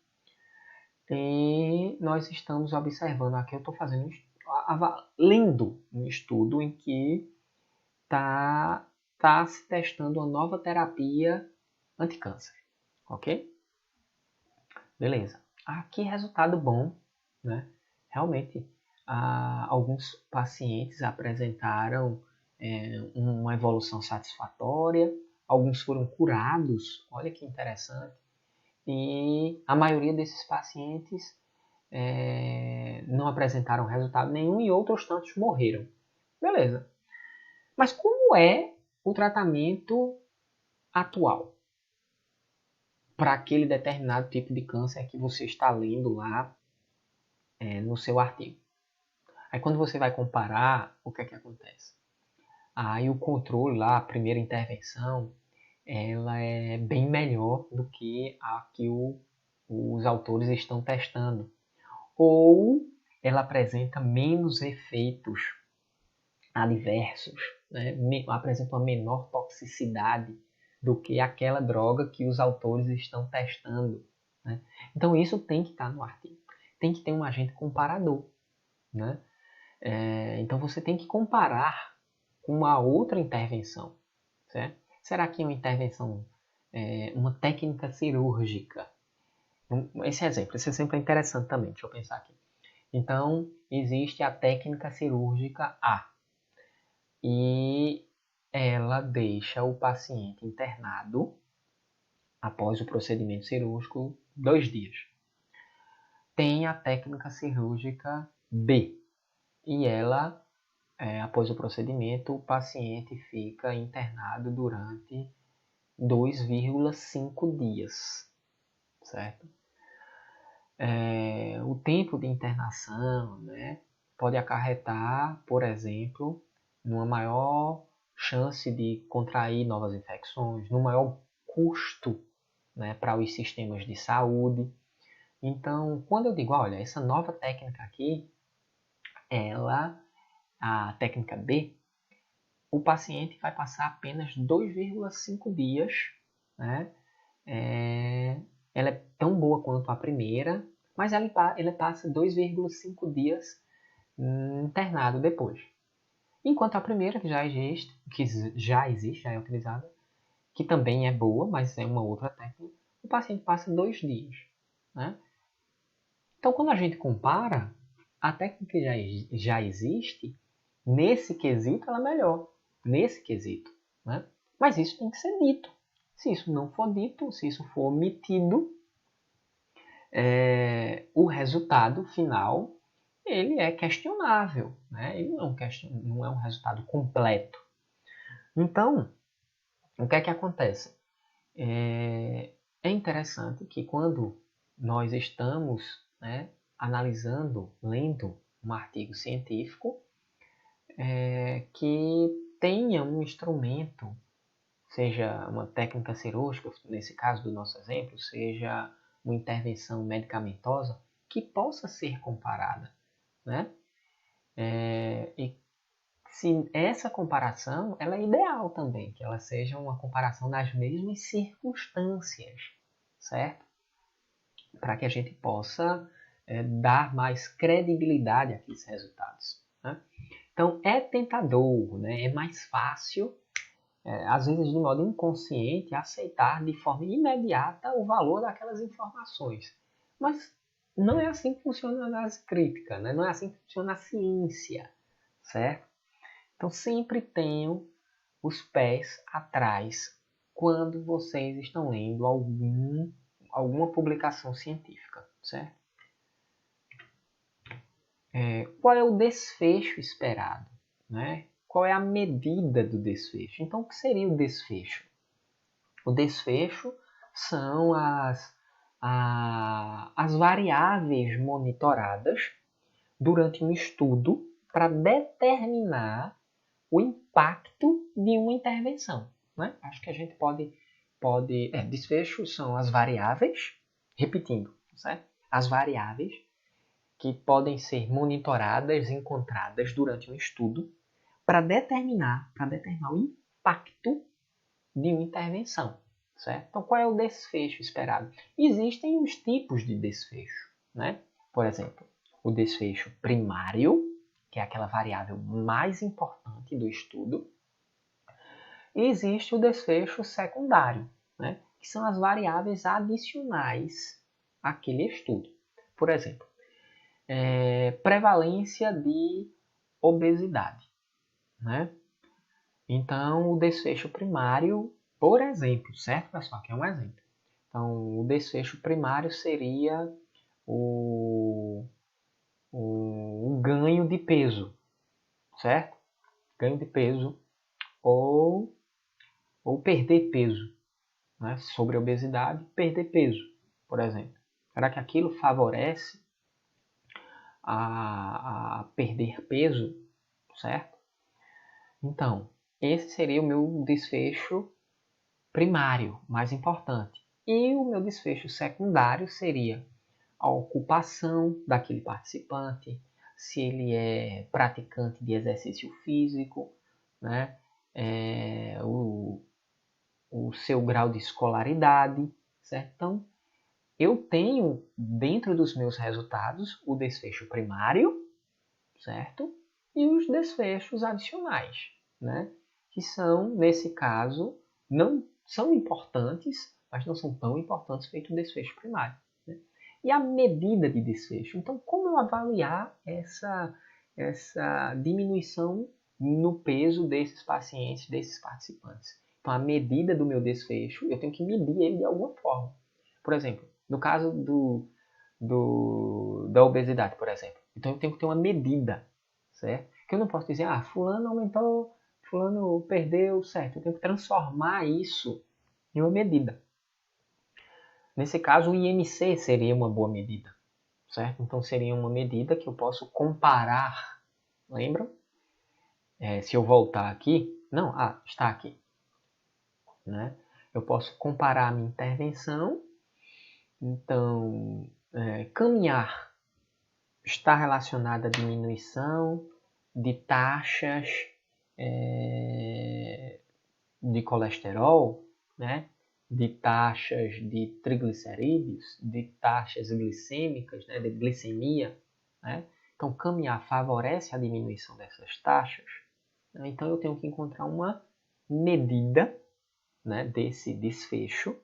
e nós estamos observando aqui, eu estou fazendo lendo um estudo em que está se testando uma nova terapia anti-câncer, ok? Beleza. que resultado bom, né? Realmente, alguns pacientes apresentaram uma evolução satisfatória, alguns foram curados, olha que interessante, e a maioria desses pacientes não apresentaram resultado nenhum e outros tantos morreram. Beleza. Mas como é o tratamento atual para aquele determinado tipo de câncer que você está lendo lá no seu artigo? Aí quando você vai comparar, o que é que acontece? Aí o controle lá, a primeira intervenção, ela é bem melhor do que a que os autores estão testando. Ou ela apresenta menos efeitos adversos, né? Apresenta uma menor toxicidade do que aquela droga que os autores estão testando. Né? Então isso tem que estar no artigo. Tem que ter um agente comparador. Né? Então você tem que comparar com uma outra intervenção. Certo? Será que uma intervenção, uma técnica cirúrgica? Esse exemplo é interessante também, deixa eu pensar aqui. Então, existe a técnica cirúrgica A e ela deixa o paciente internado após o procedimento cirúrgico 2 dias. Tem a técnica cirúrgica B e ela, após o procedimento, o paciente fica internado durante 2,5 dias, certo? O tempo de internação, né, pode acarretar, por exemplo, numa maior chance de contrair novas infecções, no maior custo, né, para os sistemas de saúde. Então, quando eu digo, olha, essa nova técnica aqui, a técnica B, o paciente vai passar apenas 2,5 dias, né? Ela é tão boa quanto a primeira, mas ela passa 2,5 dias internado depois. Enquanto a primeira, que já existe, já é utilizada, que também é boa, mas é uma outra técnica, o paciente passa 2 dias. Né? Então, quando a gente compara, a técnica que já existe, nesse quesito, ela é melhor. Nesse quesito. Né? Mas isso tem que ser dito. Se isso não for dito, se isso for omitido, o resultado final ele é questionável. Né? Ele não é um resultado completo. Então, o que é que acontece? É interessante que quando nós estamos, né, analisando, lendo um artigo científico, que tenha um instrumento, seja uma técnica cirúrgica, nesse caso do nosso exemplo, seja uma intervenção medicamentosa, que possa ser comparada. Né? E se essa comparação ela é ideal também, que ela seja uma comparação nas mesmas circunstâncias, certo? Para que a gente possa dar mais credibilidade àqueles resultados. Né? Então, é tentador, né? É mais fácil, às vezes de modo inconsciente, aceitar de forma imediata o valor daquelas informações. Mas não é assim que funciona a análise crítica, né? Não é assim que funciona a ciência, certo? Então, sempre tenham os pés atrás quando vocês estão lendo alguma publicação científica, certo? Qual é o desfecho esperado? Né? Qual é a medida do desfecho? Então, o que seria o desfecho? O desfecho são as variáveis monitoradas durante um estudo para determinar o impacto de uma intervenção. Né? Acho que a gente pode desfecho são as variáveis, repetindo, certo? As variáveis que podem ser monitoradas, encontradas durante um estudo para determinar o impacto de uma intervenção, certo? Então, qual é o desfecho esperado? Existem os tipos de desfecho, né? Por exemplo, o desfecho primário, que é aquela variável mais importante do estudo, e existe o desfecho secundário, né? Que são as variáveis adicionais àquele estudo. Por exemplo, prevalência de obesidade, né? Então, o desfecho primário, por exemplo, certo, pessoal? Aqui é um exemplo. Então, o desfecho primário seria o ganho de peso, certo? Ganho de peso ou perder peso, né? Sobre a obesidade, perder peso, por exemplo. Será que aquilo favorece a perder peso, certo? Então, esse seria o meu desfecho primário, mais importante. E o meu desfecho secundário seria a ocupação daquele participante, se ele é praticante de exercício físico, né? O seu grau de escolaridade, certo? Então, eu tenho dentro dos meus resultados o desfecho primário, certo? E os desfechos adicionais, né? Que são, nesse caso, não são importantes, mas não são tão importantes feito o desfecho primário. Né? E a medida de desfecho. Então, como eu avaliar essa diminuição no peso desses pacientes, desses participantes? Então, a medida do meu desfecho, eu tenho que medir ele de alguma forma. Por exemplo, no caso da obesidade, por exemplo. Então, eu tenho que ter uma medida, certo? Que eu não posso dizer, fulano aumentou, fulano perdeu, certo? Eu tenho que transformar isso em uma medida. Nesse caso, o IMC seria uma boa medida, certo? Então, seria uma medida que eu posso comparar, lembram? Se eu voltar aqui, não, está aqui, né? Eu posso comparar a minha intervenção, então, caminhar está relacionada à diminuição de taxas de colesterol, né? De taxas de triglicerídeos, de taxas glicêmicas, né? De glicemia. Né? Então, caminhar favorece a diminuição dessas taxas. Né? Então, eu tenho que encontrar uma medida, né, desse desfecho,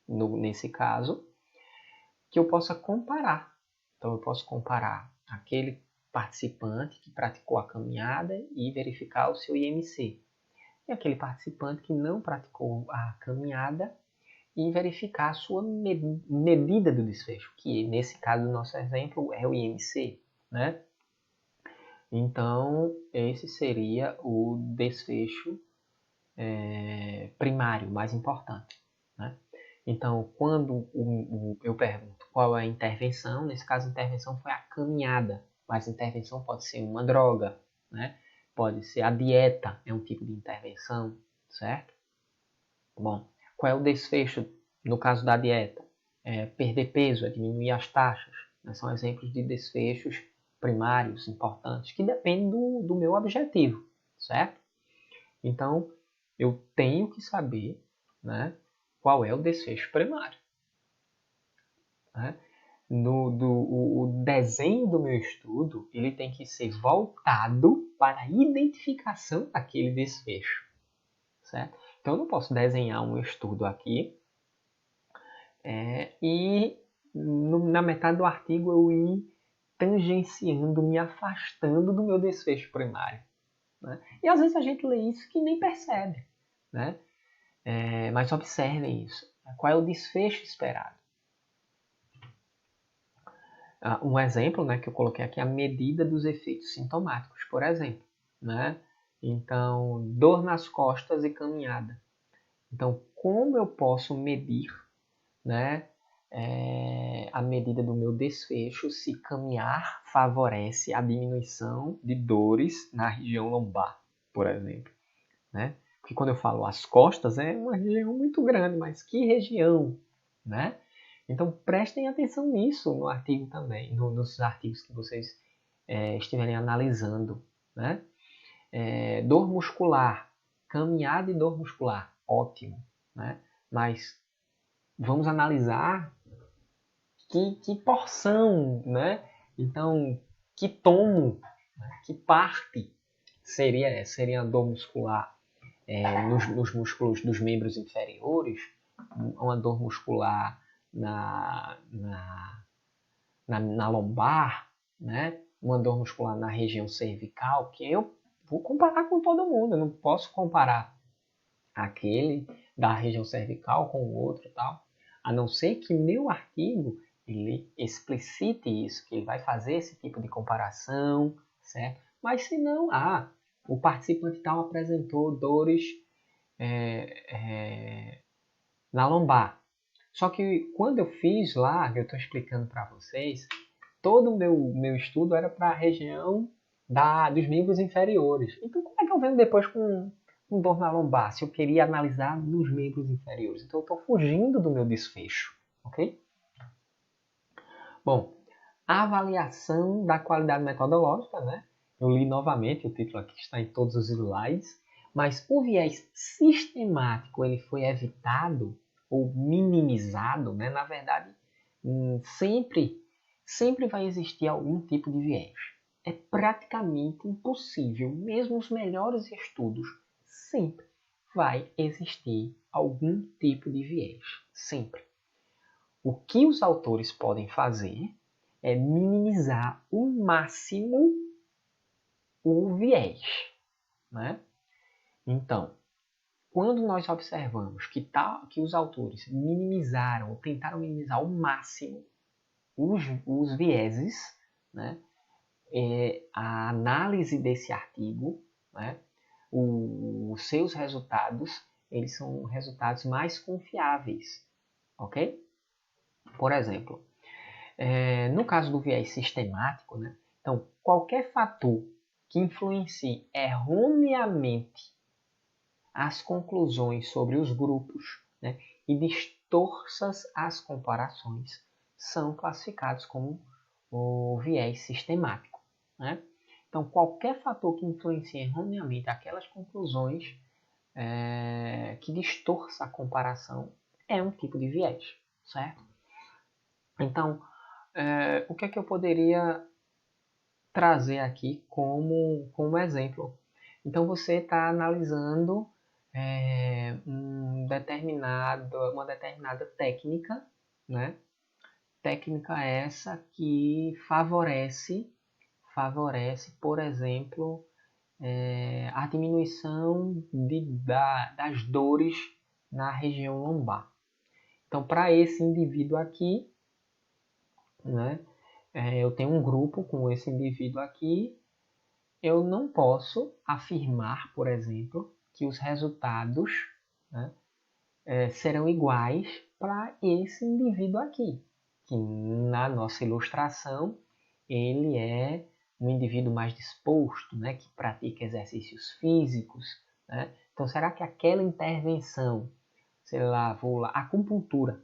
nesse caso, que eu possa comparar. Então, eu posso comparar aquele participante que praticou a caminhada e verificar o seu IMC. E aquele participante que não praticou a caminhada e verificar a sua medida do desfecho, que nesse caso do nosso exemplo é o IMC, né? Então, esse seria o desfecho primário, mais importante, né? Então, quando eu pergunto qual é a intervenção, nesse caso a intervenção foi a caminhada, mas a intervenção pode ser uma droga, né? Pode ser a dieta, é um tipo de intervenção, certo? Bom, qual é o desfecho no caso da dieta? Perder peso, diminuir as taxas, né? São exemplos de desfechos primários importantes que dependem do meu objetivo, certo? Então, eu tenho que saber, né, qual é o desfecho primário. Né? O desenho do meu estudo ele tem que ser voltado para a identificação daquele desfecho. Certo? Então, eu não posso desenhar um estudo aqui e na metade do artigo eu ir tangenciando, me afastando do meu desfecho primário. Né? E às vezes a gente lê isso que nem percebe. Né? Mas observem isso. Qual é o desfecho esperado? Um exemplo, né, que eu coloquei aqui é a medida dos efeitos sintomáticos, por exemplo. Né? Então, dor nas costas e caminhada. Então, como eu posso medir, né, a medida do meu desfecho se caminhar favorece a diminuição de dores na região lombar, por exemplo. Né? Porque quando eu falo as costas, é uma região muito grande, mas que região? Né? Então, prestem atenção nisso no artigo também, nos artigos que vocês estiverem analisando. Né? Dor muscular, caminhada e dor muscular, ótimo. Né? Mas vamos analisar que porção, né? Então, que tomo, né? Que parte seria a dor muscular nos músculos dos membros inferiores, uma dor muscular na lombar, né? Uma dor muscular na região cervical, que eu vou comparar com todo mundo. Eu não posso comparar aquele da região cervical com o outro e tal. A não ser que meu artigo ele explicite isso, que ele vai fazer esse tipo de comparação, certo? Mas se não, o participante tal apresentou dores na lombar. Só que quando eu fiz lá, eu estou explicando para vocês, todo o meu estudo era para a região dos membros inferiores. Então como é que eu venho depois com dor na lombar, se eu queria analisar nos membros inferiores? Então eu estou fugindo do meu desfecho, ok? Bom, a avaliação da qualidade metodológica, né? Eu li novamente, o título aqui está em todos os slides, mas o viés sistemático ele foi evitado ou minimizado, né? Na verdade, sempre vai existir algum tipo de viés. É praticamente impossível, mesmo os melhores estudos, sempre vai existir algum tipo de viés. Sempre. O que os autores podem fazer é minimizar o máximo o viés, né? Então, quando nós observamos que os autores minimizaram, ou tentaram minimizar ao máximo os vieses, né? A análise desse artigo, né? Os seus resultados, eles são resultados mais confiáveis, ok? Por exemplo, no caso do viés sistemático, né? Então, qualquer fator que influencie erroneamente as conclusões sobre os grupos, né? E distorça as comparações são classificados como o viés sistemático, né? Então, qualquer fator que influencie erroneamente aquelas conclusões que distorça a comparação é um tipo de viés, certo? Então, o que é que eu poderia trazer aqui como exemplo? Então, você está analisando uma determinada técnica, né? Técnica essa que favorece, por exemplo, a diminuição das dores na região lombar. Então, para esse indivíduo aqui, né, eu tenho um grupo com esse indivíduo aqui, eu não posso afirmar, por exemplo, que os resultados, né, serão iguais para esse indivíduo aqui, que na nossa ilustração ele é um indivíduo mais disposto, né, que pratica exercícios físicos, né? Então, será que aquela intervenção, sei lá, acupuntura.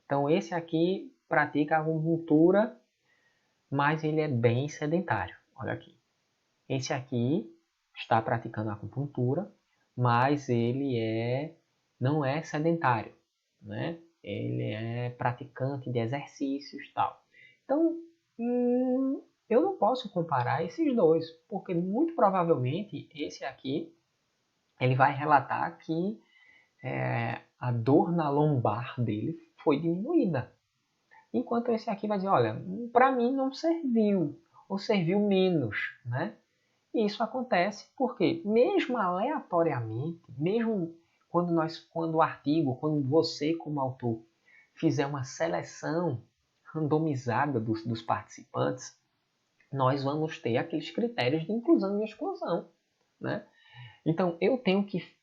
Então, esse aqui pratica acupuntura, mas ele é bem sedentário. Olha aqui. Esse aqui está praticando acupuntura, mas ele não é sedentário, né? Ele é praticante de exercícios e tal. Então, eu não posso comparar esses dois, porque muito provavelmente esse aqui ele vai relatar que a dor na lombar dele foi diminuída. Enquanto esse aqui vai dizer, olha, para mim não serviu, ou serviu menos, né? E isso acontece porque, mesmo aleatoriamente, mesmo quando o artigo, quando você como autor fizer uma seleção randomizada dos participantes, nós vamos ter aqueles critérios de inclusão e exclusão, né? Então,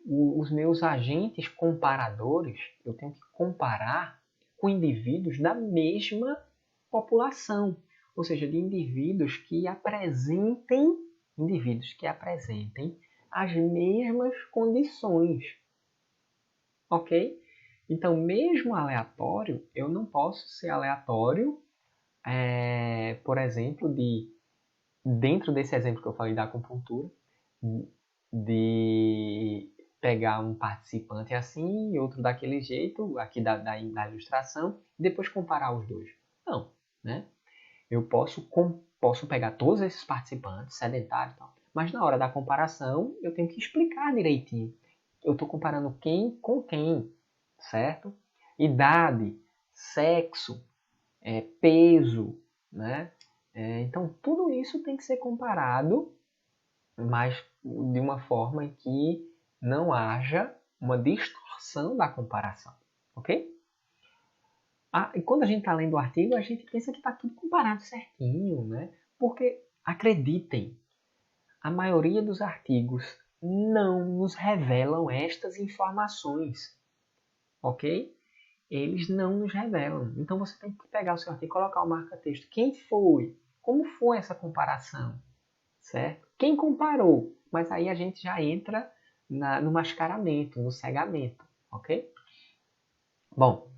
os meus agentes comparadores, eu tenho que comparar com indivíduos da mesma população, ou seja, de indivíduos que apresentem as mesmas condições, ok? Então, mesmo aleatório, eu não posso ser aleatório, por exemplo, dentro desse exemplo que eu falei da acupuntura, de pegar um participante assim e outro daquele jeito, aqui da ilustração, e depois comparar os dois. Não, né? Eu posso pegar todos esses participantes, sedentários e tal, mas na hora da comparação eu tenho que explicar direitinho. Eu estou comparando quem com quem, certo? Idade, sexo, peso, né? Então, tudo isso tem que ser comparado, mas de uma forma em que não haja uma distorção da comparação, ok? E quando a gente está lendo o artigo, a gente pensa que está tudo comparado certinho, né? Porque, acreditem, a maioria dos artigos não nos revelam estas informações, ok? Eles não nos revelam. Então você tem que pegar o seu artigo e colocar o marca-texto. Quem foi? Como foi essa comparação? Certo? Quem comparou? Mas aí a gente já entra no mascaramento, no cegamento, ok? Bom,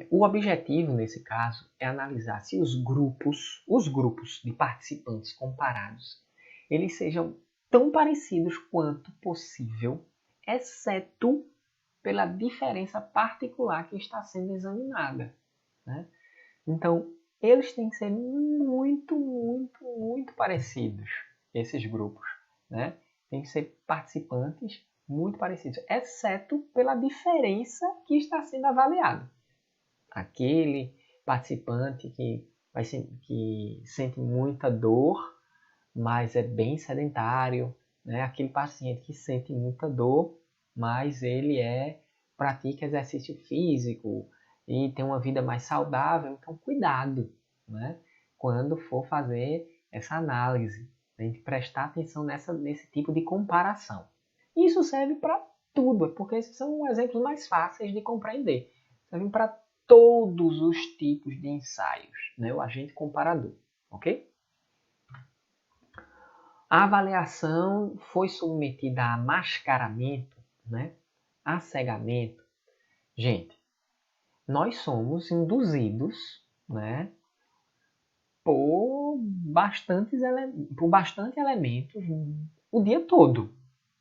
o objetivo nesse caso é analisar se os grupos de participantes comparados, eles sejam tão parecidos quanto possível, exceto pela diferença particular que está sendo examinada, né? Então, eles têm que ser muito, muito, muito parecidos, esses grupos, né? Tem que ser participantes muito parecidos, exceto pela diferença que está sendo avaliada. Aquele participante que sente muita dor, mas é bem sedentário, né? Aquele paciente que sente muita dor, mas ele pratica exercício físico e tem uma vida mais saudável. Então, cuidado, né? Quando for fazer essa análise, tem que prestar atenção nesse tipo de comparação. Isso serve para tudo, porque esses são exemplos mais fáceis de compreender. Servem para todos os tipos de ensaios, né? O agente comparador, ok? A avaliação foi submetida a mascaramento, né? A cegamento. Gente, nós somos induzidos, né? Por bastante elementos o dia todo,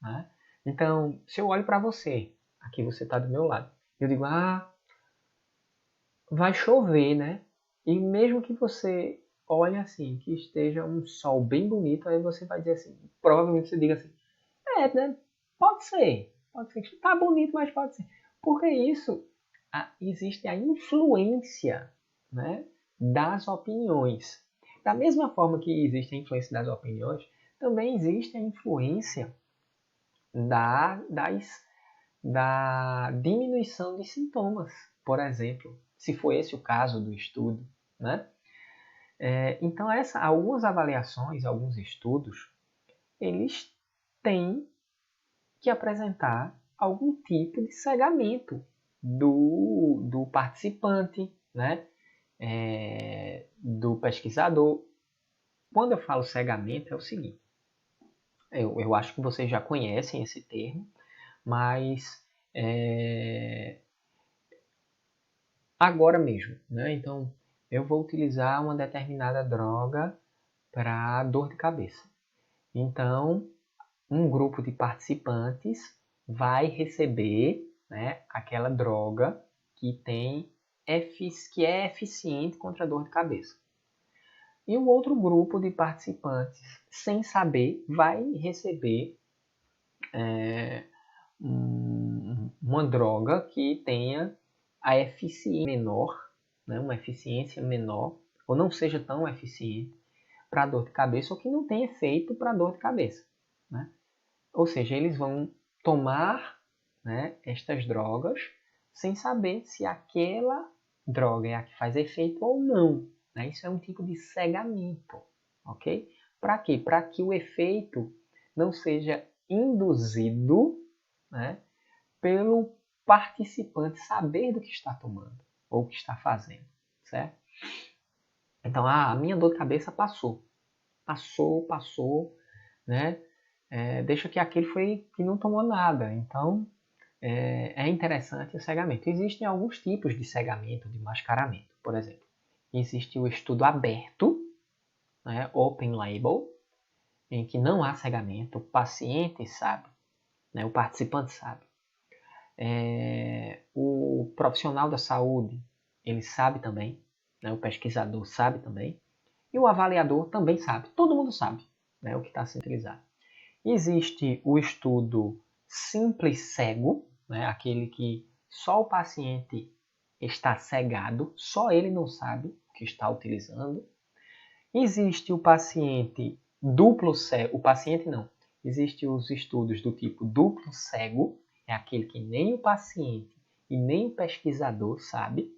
né? Então, se eu olho para você, aqui você está do meu lado, eu digo, vai chover, né? E mesmo que você olhe assim, que esteja um sol bem bonito, aí você vai dizer assim, provavelmente você diga assim, né? Pode ser que tá bonito, mas pode ser. Porque isso, existe a influência, né, das opiniões. Da mesma forma que existe a influência das opiniões, também existe a influência da diminuição de sintomas, por exemplo, se foi esse o caso do estudo, né? Então, algumas avaliações, alguns estudos, eles têm que apresentar algum tipo de cegamento do participante, né? Do pesquisador. Quando eu falo cegamento, é o seguinte, eu acho que vocês já conhecem esse termo, mas agora mesmo, né? Então, eu vou utilizar uma determinada droga para dor de cabeça. Então, um grupo de participantes vai receber, né, aquela droga que é eficiente contra a dor de cabeça. E o outro grupo de participantes, sem saber, vai receber uma droga que tenha a eficiência menor, né, uma eficiência menor, ou não seja tão eficiente para dor de cabeça, ou que não tenha efeito para dor de cabeça, né? Ou seja, eles vão tomar, né, estas drogas sem saber se aquela droga é a que faz efeito ou não, né? Isso é um tipo de cegamento, ok? Para quê? Para que o efeito não seja induzido, né, pelo participante saber do que está tomando ou o que está fazendo, certo? Então, a minha dor de cabeça passou, né? Deixa que aquele foi que não tomou nada. Então, é interessante o cegamento. Existem alguns tipos de cegamento, de mascaramento. Por exemplo, existe o estudo aberto, né, open label, em que não há cegamento, o paciente sabe, né, o participante sabe. O profissional da saúde, ele sabe também, né, o pesquisador sabe também, e o avaliador também sabe, todo mundo sabe, né, o que está sendo utilizado. Existe o estudo simples cego, né, aquele que só o paciente está cegado, só ele não sabe o que está utilizando. Existe o paciente duplo cego, o paciente não, existem os estudos do tipo duplo cego, é aquele que nem o paciente e nem o pesquisador sabe.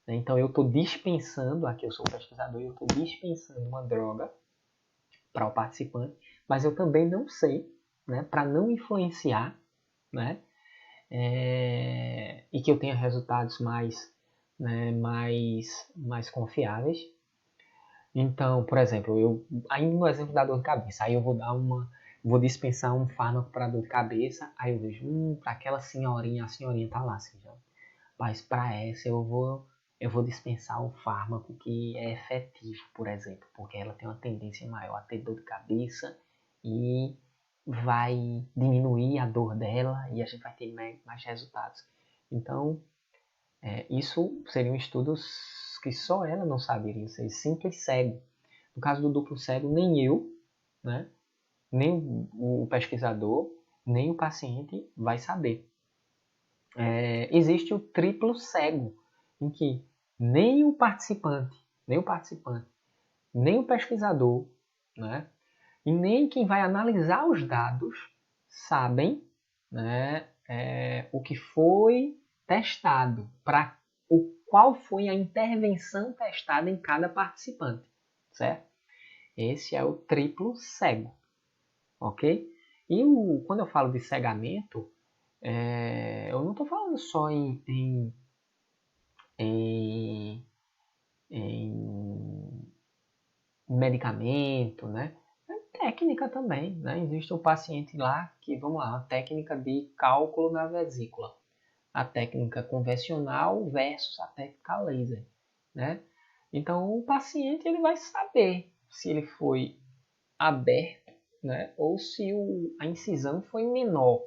Então eu estou dispensando, aqui eu sou o pesquisador, eu estou dispensando uma droga para o participante, mas eu também não sei, né, para não influenciar, né, e que eu tenha resultados né, mais confiáveis. Então, por exemplo, ainda no exemplo da dor de cabeça, aí eu vou dispensar um fármaco para dor de cabeça, aí eu vejo, para aquela senhorinha, a senhorinha tá lá, assim, já. Mas para essa eu vou dispensar um fármaco que é efetivo, por exemplo, porque ela tem uma tendência maior a ter dor de cabeça e vai diminuir a dor dela e a gente vai ter mais resultados. Então, isso seriam estudos que só ela não saberia, ser simples cego. No caso do duplo cego, nem eu, né, nem o pesquisador, nem o paciente vai saber. Existe o triplo cego, em que nem o participante, nem o pesquisador, né, e nem quem vai analisar os dados sabem, né, o que foi testado, para qual foi a intervenção testada em cada participante, certo? Esse é o triplo cego, ok? E quando eu falo de cegamento, eu não estou falando só em medicamento, né? Técnica também, né? Existe um paciente lá que, vamos lá, uma técnica de cálculo na vesícula. A técnica convencional versus a técnica laser, né? Então, o paciente ele vai saber se ele foi aberto, né? Ou se a incisão foi menor,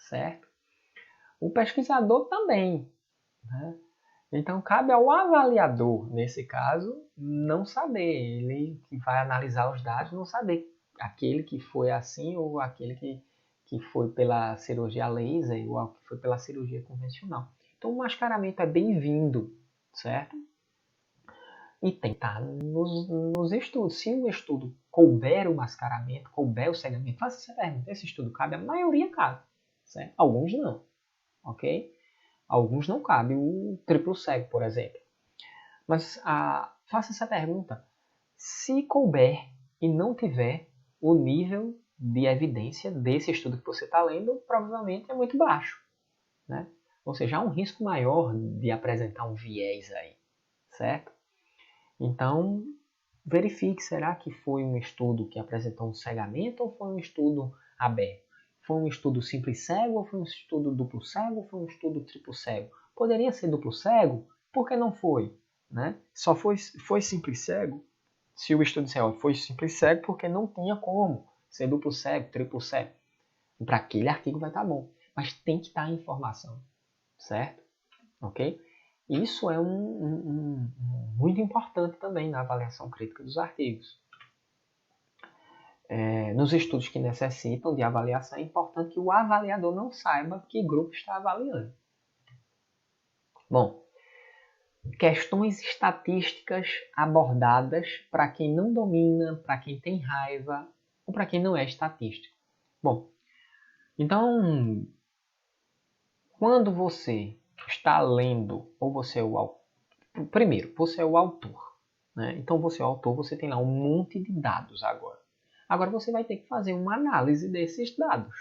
certo? O pesquisador também, né? Então, cabe ao avaliador, nesse caso, não saber. Ele que vai analisar os dados, não saber aquele que foi assim ou aquele que foi pela cirurgia laser ou que foi pela cirurgia convencional. Então, o mascaramento é bem-vindo, certo? E tem que estar nos estudos. Se o estudo couber o mascaramento, couber o cegamento, faça essa pergunta. Esse estudo cabe? A maioria cabe, certo? Alguns não, ok? Alguns não cabe o triplo cego, por exemplo. Mas faça essa pergunta. Se couber e não tiver, o nível de evidência desse estudo que você está lendo provavelmente é muito baixo, né? Ou seja, há um risco maior de apresentar um viés aí, certo? Então, verifique, será que foi um estudo que apresentou um cegamento ou foi um estudo aberto? Foi um estudo simples cego ou foi um estudo duplo cego ou foi um estudo triplo cego? Poderia ser duplo cego? Por que não foi? Né? Só foi simples cego se o estudo disser, foi simples cego porque não tinha como ser duplo cego, triplo cego. Para aquele artigo vai estar bom. Mas tem que estar a informação, certo? Ok? Isso é muito importante também na avaliação crítica dos artigos. Nos estudos que necessitam de avaliação, é importante que o avaliador não saiba que grupo está avaliando. Bom, questões estatísticas abordadas para quem não domina, para quem tem raiva ou para quem não é estatístico. Bom, então, quando você está lendo, ou você é o autor, primeiro, você é o autor, né? Então você é o autor, você tem lá um monte de dados agora. Agora você vai ter que fazer uma análise desses dados,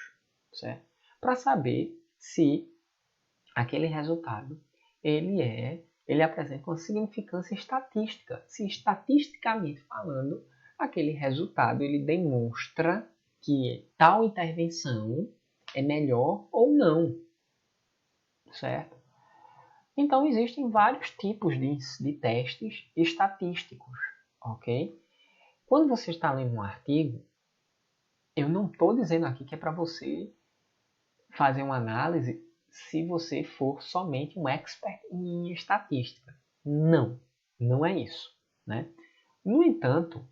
certo? Para saber se aquele resultado ele apresenta uma significância estatística. Se estatisticamente falando, aquele resultado ele demonstra que tal intervenção é melhor ou não, certo? Então existem vários tipos de testes estatísticos, ok? Quando você está lendo um artigo, eu não estou dizendo aqui que é para você fazer uma análise se você for somente um expert em estatística. Não, não é isso, né? No entanto,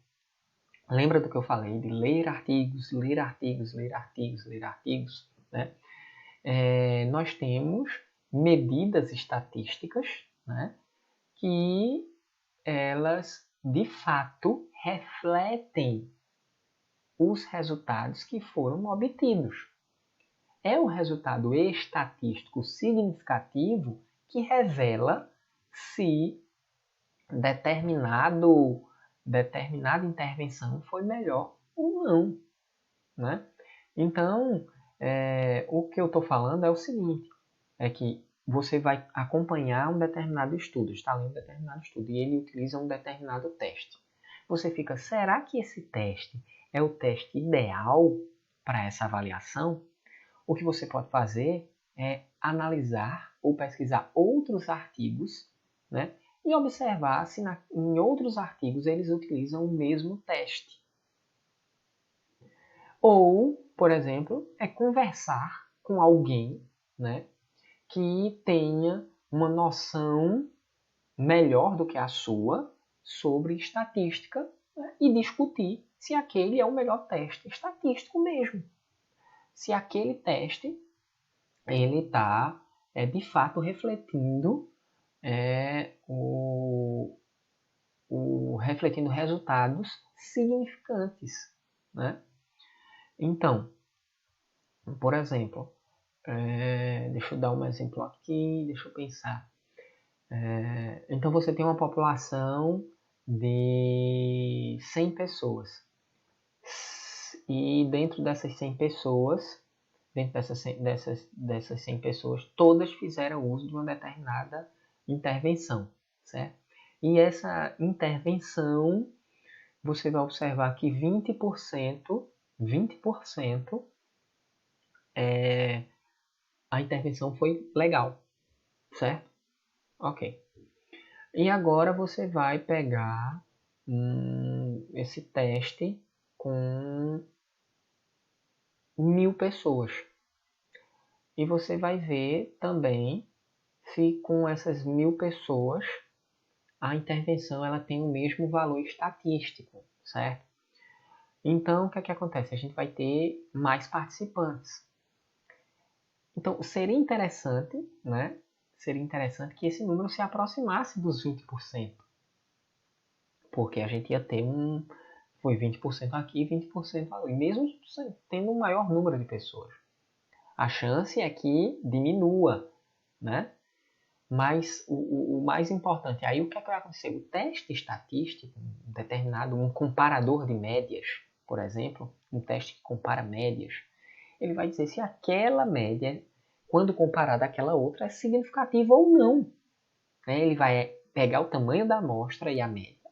lembra do que eu falei de ler artigos, ler artigos, ler artigos, ler artigos, né? Nós temos medidas estatísticas, né, que elas de fato refletem os resultados que foram obtidos. É o resultado estatístico significativo que revela se determinada intervenção foi melhor ou não, né? Então, o que eu estou falando é o seguinte, é que você vai acompanhar um determinado estudo, está lendo um determinado estudo, e ele utiliza um determinado teste. Você fica, será que esse teste é o teste ideal para essa avaliação? O que você pode fazer é analisar ou pesquisar outros artigos, né? E observar se em outros artigos eles utilizam o mesmo teste. Ou, por exemplo, é conversar com alguém, né, que tenha uma noção melhor do que a sua sobre estatística, né, e discutir se aquele é o melhor teste estatístico mesmo. Se aquele teste ele está de fato refletindo refletindo resultados significantes, né? Então, por exemplo, deixa eu dar um exemplo aqui, deixa eu pensar. Então você tem uma população de 100 pessoas. E dentro dessas 100 pessoas, dessas 100 pessoas, todas fizeram uso de uma determinada intervenção, certo? E essa intervenção, você vai observar que 20% a intervenção foi legal, certo? Ok. E agora você vai pegar esse teste com 1000 pessoas. E você vai ver também se com essas 1000 pessoas a intervenção ela tem o mesmo valor estatístico, certo? Então, o que é que acontece? A gente vai ter mais participantes. Então, seria interessante, né? Seria interessante que esse número se aproximasse dos 20%. Porque a gente ia ter foi 20% aqui e 20% ali. Mesmo tendo um maior número de pessoas. A chance é que diminua, né? Mas o mais importante, aí o que é que vai acontecer? O teste estatístico, um comparador de médias, por exemplo, um teste que compara médias, ele vai dizer se aquela média, quando comparada àquela outra, é significativa ou não. Ele vai pegar o tamanho da amostra e a média,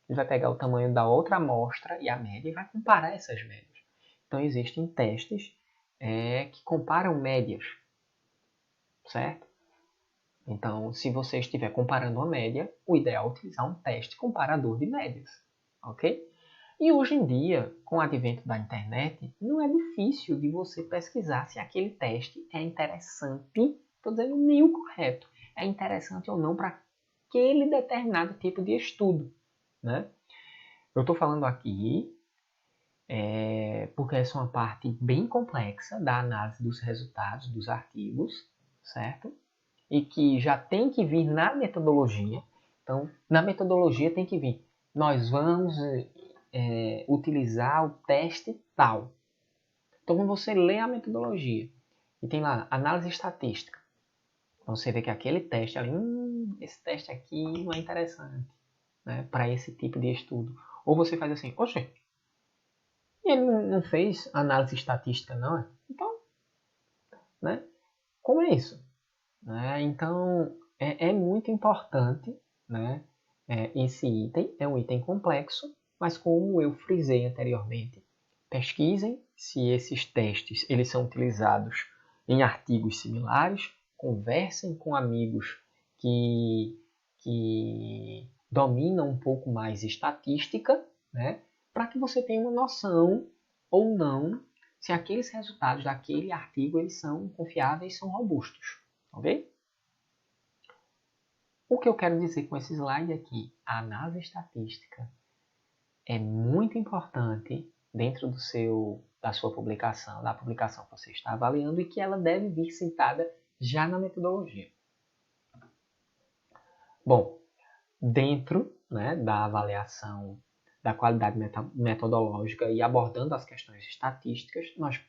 ele vai pegar o tamanho da outra amostra e a média e vai comparar essas médias. Então existem testes que comparam médias, certo? Então, se você estiver comparando uma média, o ideal é utilizar um teste comparador de médias, ok? E hoje em dia, com o advento da internet, não é difícil de você pesquisar se aquele teste é interessante, estou dizendo nem o correto, é interessante ou não para aquele determinado tipo de estudo, né? Eu estou falando aqui porque essa é uma parte bem complexa da análise dos resultados dos artigos, certo? E que já tem que vir na metodologia. Então, na metodologia tem que vir, nós vamos utilizar o teste tal. Então, quando você lê a metodologia e tem lá análise estatística, você vê que aquele teste ali, esse teste aqui não é interessante, né, para esse tipo de estudo. Ou você faz assim, oxe, ele não fez análise estatística não, é? Então, né, como é isso? Então, é muito importante, né? Esse item é um item complexo, mas como eu frisei anteriormente, pesquisem se esses testes eles são utilizados em artigos similares, conversem com amigos que dominam um pouco mais estatística, né? Para que você tenha uma noção ou não se aqueles resultados daquele artigo eles são confiáveis e são robustos. Ok? O que eu quero dizer com esse slide é que a análise estatística é muito importante dentro da sua publicação, da publicação que você está avaliando, e que ela deve vir citada já na metodologia. Bom, dentro né, da avaliação da qualidade metodológica e abordando as questões estatísticas, nós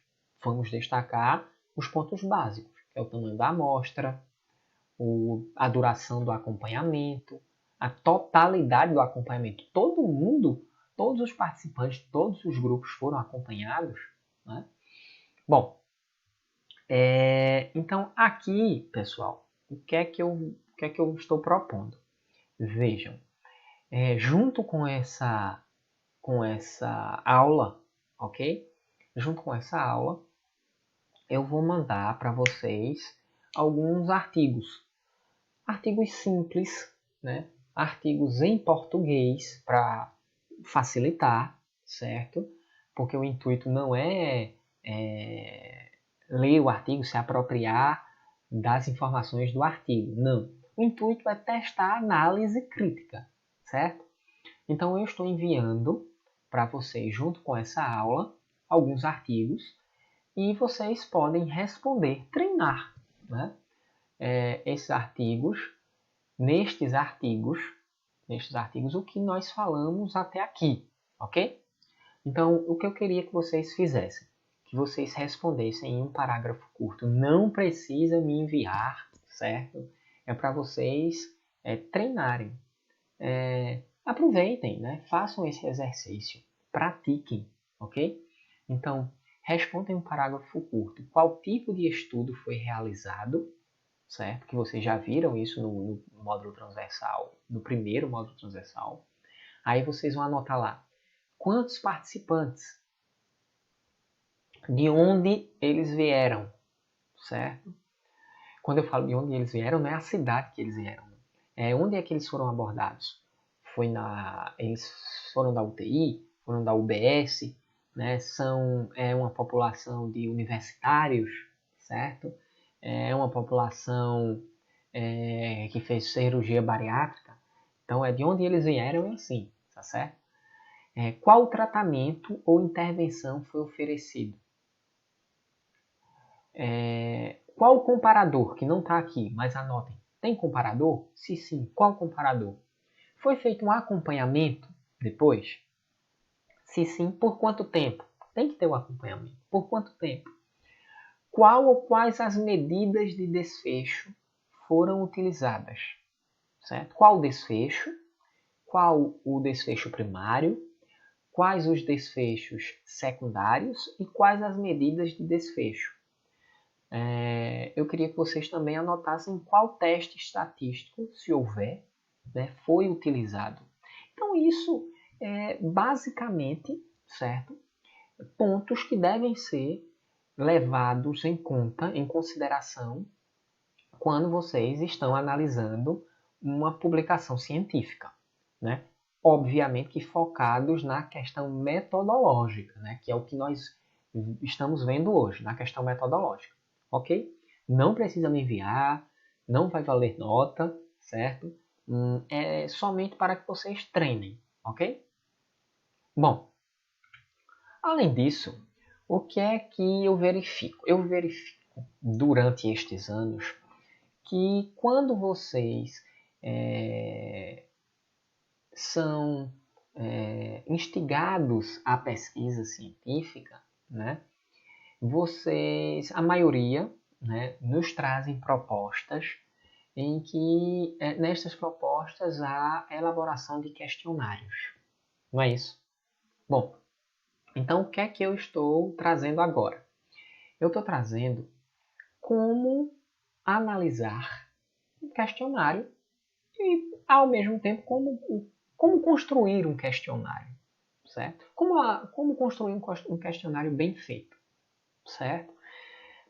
vamos destacar os pontos básicos, que é o tamanho da amostra, a duração do acompanhamento, a totalidade do acompanhamento. Todo mundo, todos os participantes, todos os grupos foram acompanhados, né? Bom, então aqui, pessoal, o que é que eu estou propondo? Vejam, junto com essa aula, ok? Junto com essa aula, eu vou mandar para vocês alguns artigos. Artigos simples, né? Artigos em português para facilitar, certo? Porque o intuito não é ler o artigo, se apropriar das informações do artigo. Não. O intuito é testar a análise crítica, certo? Então, eu estou enviando para vocês, junto com essa aula, alguns artigos e vocês podem responder, treinar, né? Esses artigos, nestes artigos, o que nós falamos até aqui, ok? Então, o que eu queria que vocês fizessem? Que vocês respondessem em um parágrafo curto. Não precisa me enviar, certo? É para vocês treinarem. Aproveitem, né? Façam esse exercício. Pratiquem, ok? Então, respondam em um parágrafo curto. Qual tipo de estudo foi realizado? Certo? Que vocês já viram isso no módulo transversal, no primeiro módulo transversal. Aí vocês vão anotar lá. Quantos participantes? De onde eles vieram? Certo? Quando eu falo de onde eles vieram, não é a cidade que eles vieram. Onde é que eles foram abordados? Eles foram da UTI? Foram da UBS? Né? É uma população de universitários, certo? É uma população que fez cirurgia bariátrica. Então, de onde eles vieram é assim, tá certo? Qual tratamento ou intervenção foi oferecido? Qual o comparador? Que não está aqui, mas anotem. Tem comparador? Se sim, qual comparador? Foi feito um acompanhamento depois? Se sim, por quanto tempo? Tem que ter um acompanhamento. Por quanto tempo? Qual ou quais as medidas de desfecho foram utilizadas? Certo? Qual o desfecho? Qual o desfecho primário? Quais os desfechos secundários e quais as medidas de desfecho? Eu queria que vocês também anotassem qual teste estatístico, se houver, né, foi utilizado. Então isso é basicamente, certo? Pontos que devem ser levados em conta, em consideração, quando vocês estão analisando uma publicação científica, né? Obviamente que focados na questão metodológica, né? Que é o que nós estamos vendo hoje, na questão metodológica, ok? Não precisa me enviar, não vai valer nota, certo? É somente para que vocês treinem, ok? Bom, além disso, o que é que eu verifico? Eu verifico durante estes anos que quando vocês são instigados à pesquisa científica, né, a maioria, né, nos trazem propostas em que nestas propostas há elaboração de questionários. Não é isso? Bom, então o que é que eu estou trazendo agora? Eu estou trazendo como analisar um questionário e, ao mesmo tempo, como construir um questionário, certo? Como construir um questionário bem feito, certo?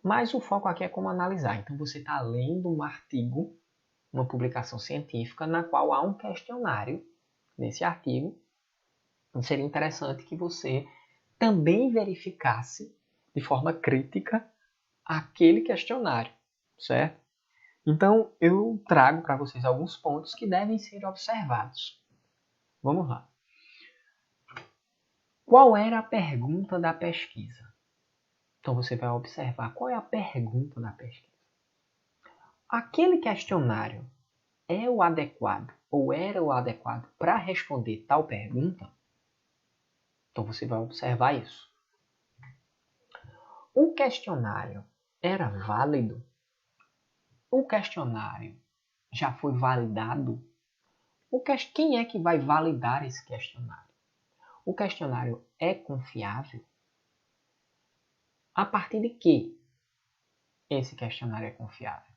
Mas o foco aqui é como analisar. Então, você está lendo um artigo, uma publicação científica, na qual há um questionário nesse artigo. Então, seria interessante que você também verificasse de forma crítica aquele questionário, certo? Então, eu trago para vocês alguns pontos que devem ser observados. Vamos lá. Qual era a pergunta da pesquisa? Então, você vai observar qual é a pergunta da pesquisa. Aquele questionário é o adequado ou era o adequado para responder tal pergunta, então você vai observar isso. O questionário era válido? O questionário já foi validado? Quem é que vai validar esse questionário? O questionário é confiável? A partir de que esse questionário é confiável?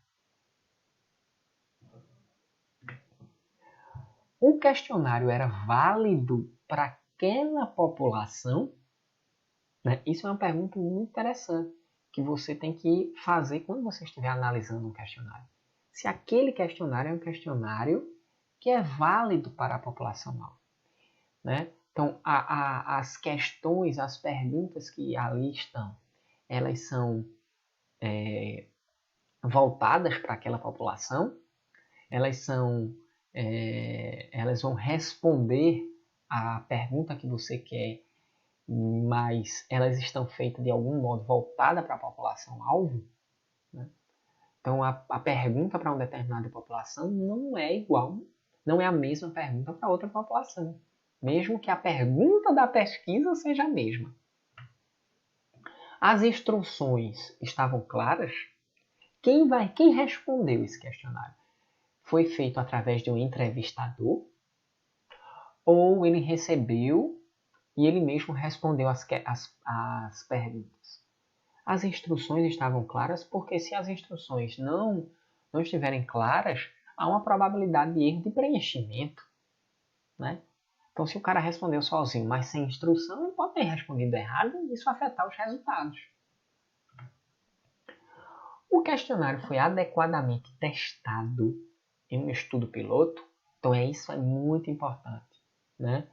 O questionário era válido para aquela população? Né? Isso é uma pergunta muito interessante que você tem que fazer quando você estiver analisando um questionário. Se aquele questionário é um questionário que é válido para a população-alvo. Né? Então, as questões, as perguntas que ali estão, elas são voltadas para aquela população, elas vão responder a pergunta que você quer, mas elas estão feitas de algum modo voltada para a população-alvo. Né? Então, a pergunta para uma determinada população não é igual, não é a mesma pergunta para outra população, mesmo que a pergunta da pesquisa seja a mesma. As instruções estavam claras? Quem respondeu esse questionário? Foi feito através de um entrevistador? Ou ele recebeu e ele mesmo respondeu as perguntas? As instruções estavam claras, porque se as instruções não estiverem claras, há uma probabilidade de erro de preenchimento. Né? Então, se o cara respondeu sozinho, mas sem instrução, ele pode ter respondido errado e isso afetar os resultados. O questionário foi adequadamente testado em um estudo piloto? Então, isso é muito importante. Né?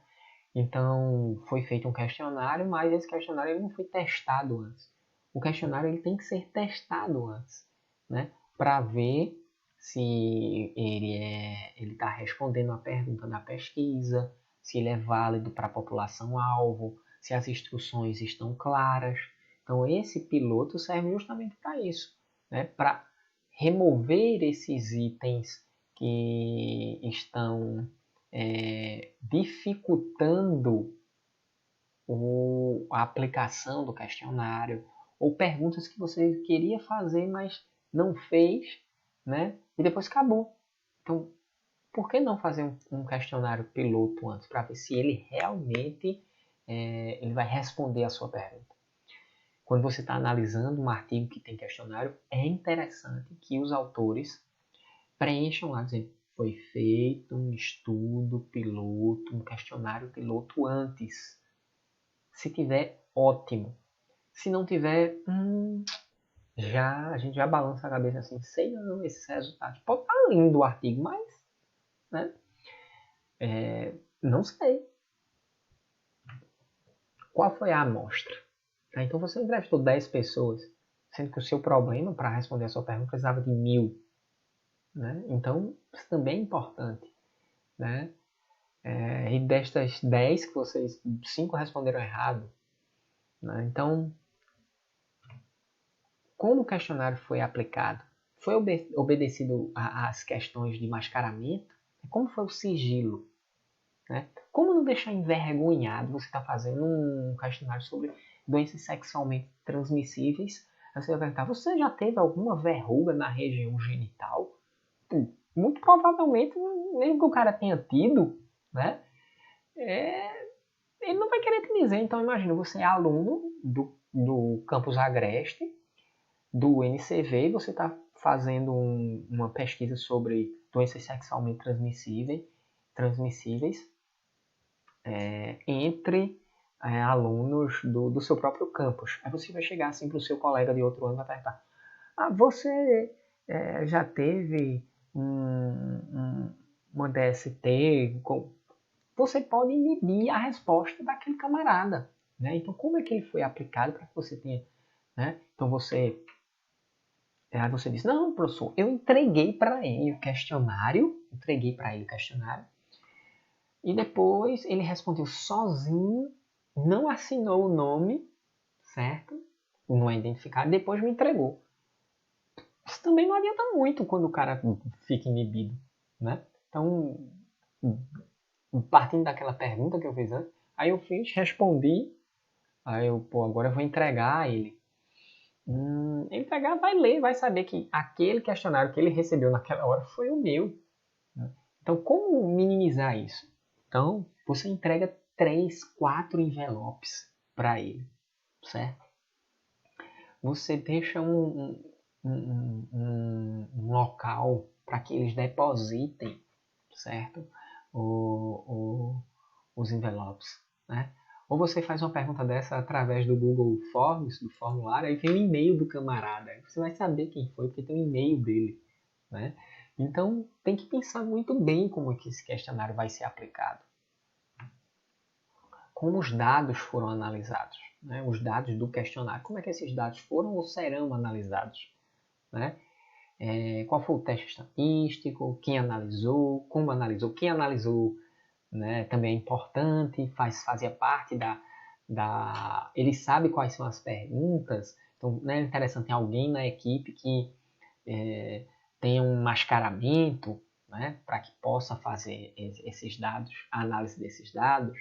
Então, foi feito um questionário, mas esse questionário ele não foi testado antes. O questionário ele tem que ser testado antes, né? Para ver se ele está respondendo a pergunta da pesquisa, se ele é válido para a população-alvo, se as instruções estão claras. Então, esse piloto serve justamente para isso, né? Para remover esses itens que estão dificultando a aplicação do questionário, ou perguntas que você queria fazer, mas não fez, né? E depois acabou. Então, por que não fazer um questionário piloto antes, para ver se ele realmente ele vai responder a sua pergunta? Quando você está analisando um artigo que tem questionário, é interessante que os autores preencham lá, dizendo foi feito um estudo piloto, um questionário piloto antes. Se tiver, ótimo. Se não tiver, a gente já balança a cabeça assim, sei não, esses resultados. Pode estar lindo o artigo, mas né, não sei. Qual foi a amostra? Então você entrevistou 10 pessoas, sendo que o seu problema para responder a sua pergunta precisava de 1000. Né? Então, isso também é importante. Né? E destas 10 que vocês, 5 responderam errado. Né? Então, como o questionário foi aplicado? Foi obedecido às questões de mascaramento? Como foi o sigilo? Né? Como não deixar envergonhado você está fazendo um questionário sobre doenças sexualmente transmissíveis? Aí você vai perguntar, você já teve alguma verruga na região genital? Muito provavelmente, mesmo que o cara tenha tido, né? Ele não vai querer te dizer. Então imagina, você é aluno do Campus Agreste, do NCV, e você está fazendo uma pesquisa sobre doenças sexualmente transmissíveis entre alunos do seu próprio campus. Aí você vai chegar assim para o seu colega de outro ano e vai perguntar: você já teve uma DST? Você pode medir a resposta daquele camarada. Né? Então, como é que ele foi aplicado para que você tenha... Né? Então, você diz, não, professor, eu entreguei para ele o questionário, e depois ele respondeu sozinho, não assinou o nome, certo? Não é identificado, depois me entregou. Isso também não adianta muito quando o cara fica inibido, né? Então, partindo daquela pergunta que eu fiz antes, aí eu respondi, aí eu, agora eu vou entregar a ele. Ele pegar, vai ler, vai saber que aquele questionário que ele recebeu naquela hora foi o meu. Então, como minimizar isso? Então, você entrega 3, 4 envelopes para ele, certo? Você deixa um local para que eles depositem, certo? Os envelopes, né? Ou você faz uma pergunta dessa através do Google Forms, do formulário, aí vem o e-mail do camarada. Aí você vai saber quem foi, porque tem o e-mail dele, né? Então, tem que pensar muito bem como é que esse questionário vai ser aplicado. Como os dados foram analisados, né? Os dados do questionário. Como é que esses dados foram ou serão analisados, né? Qual foi o teste estatístico, quem analisou, como analisou, quem analisou, né, também é importante, fazia parte ele sabe quais são as perguntas, então né, é interessante ter alguém na equipe que tenha um mascaramento, né, para que possa fazer esses dados, a análise desses dados.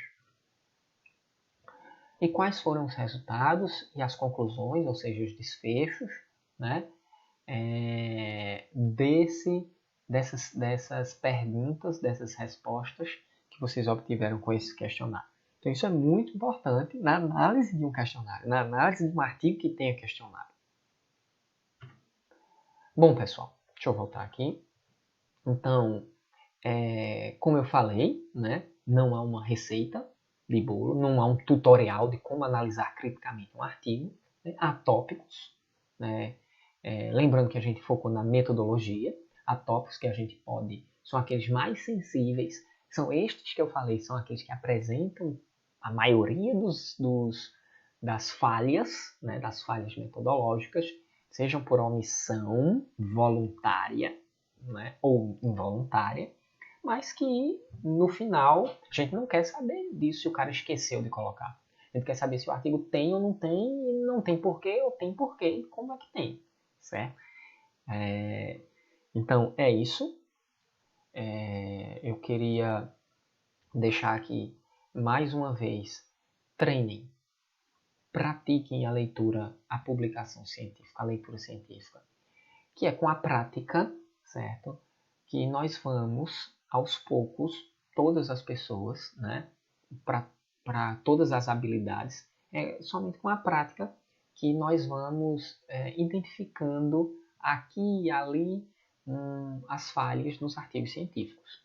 E quais foram os resultados e as conclusões, ou seja, os desfechos, né, dessas perguntas, dessas respostas que vocês obtiveram com esse questionário. Então isso é muito importante na análise de um questionário, na análise de um artigo que tenha questionário. Bom, pessoal, deixa eu voltar aqui. Então, como eu falei, né, não há uma receita de bolo, não há um tutorial de como analisar criticamente um artigo, né? Há tópicos, né? Lembrando que a gente focou na metodologia, há tópicos que a gente pode, são aqueles mais sensíveis, são estes que eu falei, são aqueles que apresentam a maioria das falhas, né, das falhas metodológicas, sejam por omissão voluntária, né, ou involuntária, mas que no final a gente não quer saber disso se o cara esqueceu de colocar. A gente quer saber se o artigo tem ou não tem, e não tem porquê, ou tem porquê, e como é que tem, certo? Então é isso. Eu queria deixar aqui mais uma vez, treinem, pratiquem a leitura, a publicação científica, a leitura científica, que é com a prática, certo? Que nós vamos, aos poucos, todas as pessoas, né? Para todas as habilidades, é somente com a prática que nós vamos identificando aqui e ali as falhas nos artigos científicos.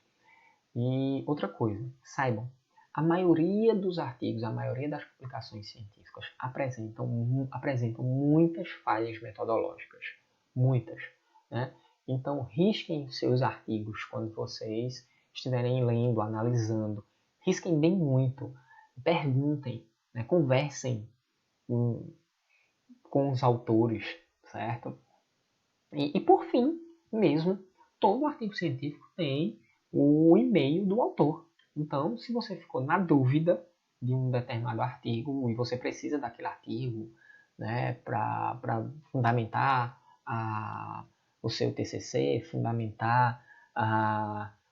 E outra coisa, saibam, a maioria dos artigos, a maioria das publicações científicas apresentam muitas falhas metodológicas. Muitas. Né? Então, risquem seus artigos quando vocês estiverem lendo, analisando. Risquem bem muito. Perguntem, né? Conversem com os autores, certo? E por fim, mesmo, todo artigo científico tem o e-mail do autor. Então, se você ficou na dúvida de um determinado artigo e você precisa daquele artigo, né, para fundamentar o seu TCC, fundamentar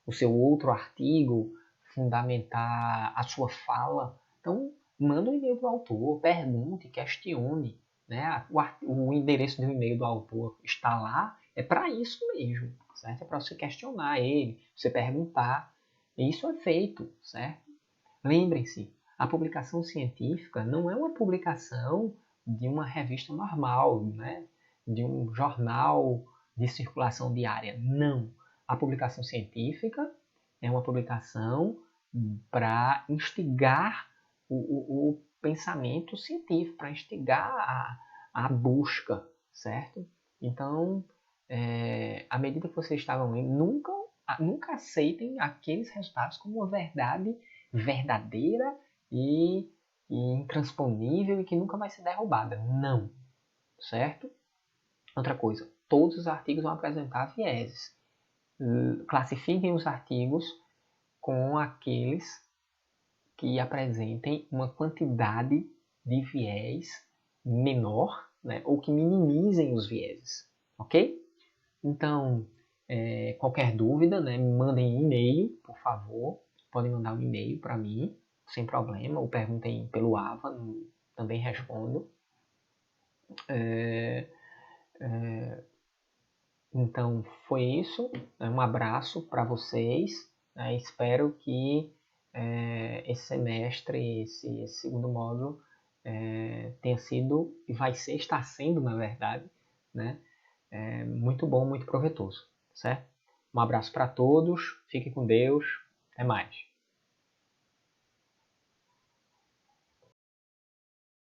o seu outro artigo, fundamentar a sua fala, então manda um e-mail para o autor, pergunte, questione. Né? O endereço do e-mail do autor está lá, é para isso mesmo, certo? É para você questionar ele, você perguntar. E isso é feito, certo? Lembrem-se, a publicação científica não é uma publicação de uma revista normal, né? De um jornal de circulação diária. Não. A publicação científica é uma publicação para instigar o pensamento científico, para instigar a busca, certo? Então, à medida que vocês estavam lendo, nunca aceitem aqueles resultados como uma verdade verdadeira e intransponível e que nunca vai ser derrubada. Não, certo? Outra coisa, todos os artigos vão apresentar vieses. Classifiquem os artigos com aqueles que apresentem uma quantidade de viés menor, né, ou que minimizem os vieses, ok? Então, Qualquer dúvida, né, me mandem e-mail, por favor. Podem mandar um e-mail para mim, sem problema, ou perguntem pelo AVA, também respondo. Então, foi isso. Um abraço para vocês. Espero que esse semestre, esse segundo módulo, tenha sido, e vai ser, está sendo, na verdade, né, muito bom, muito proveitoso, certo? Um abraço para todos, fiquem com Deus, até mais.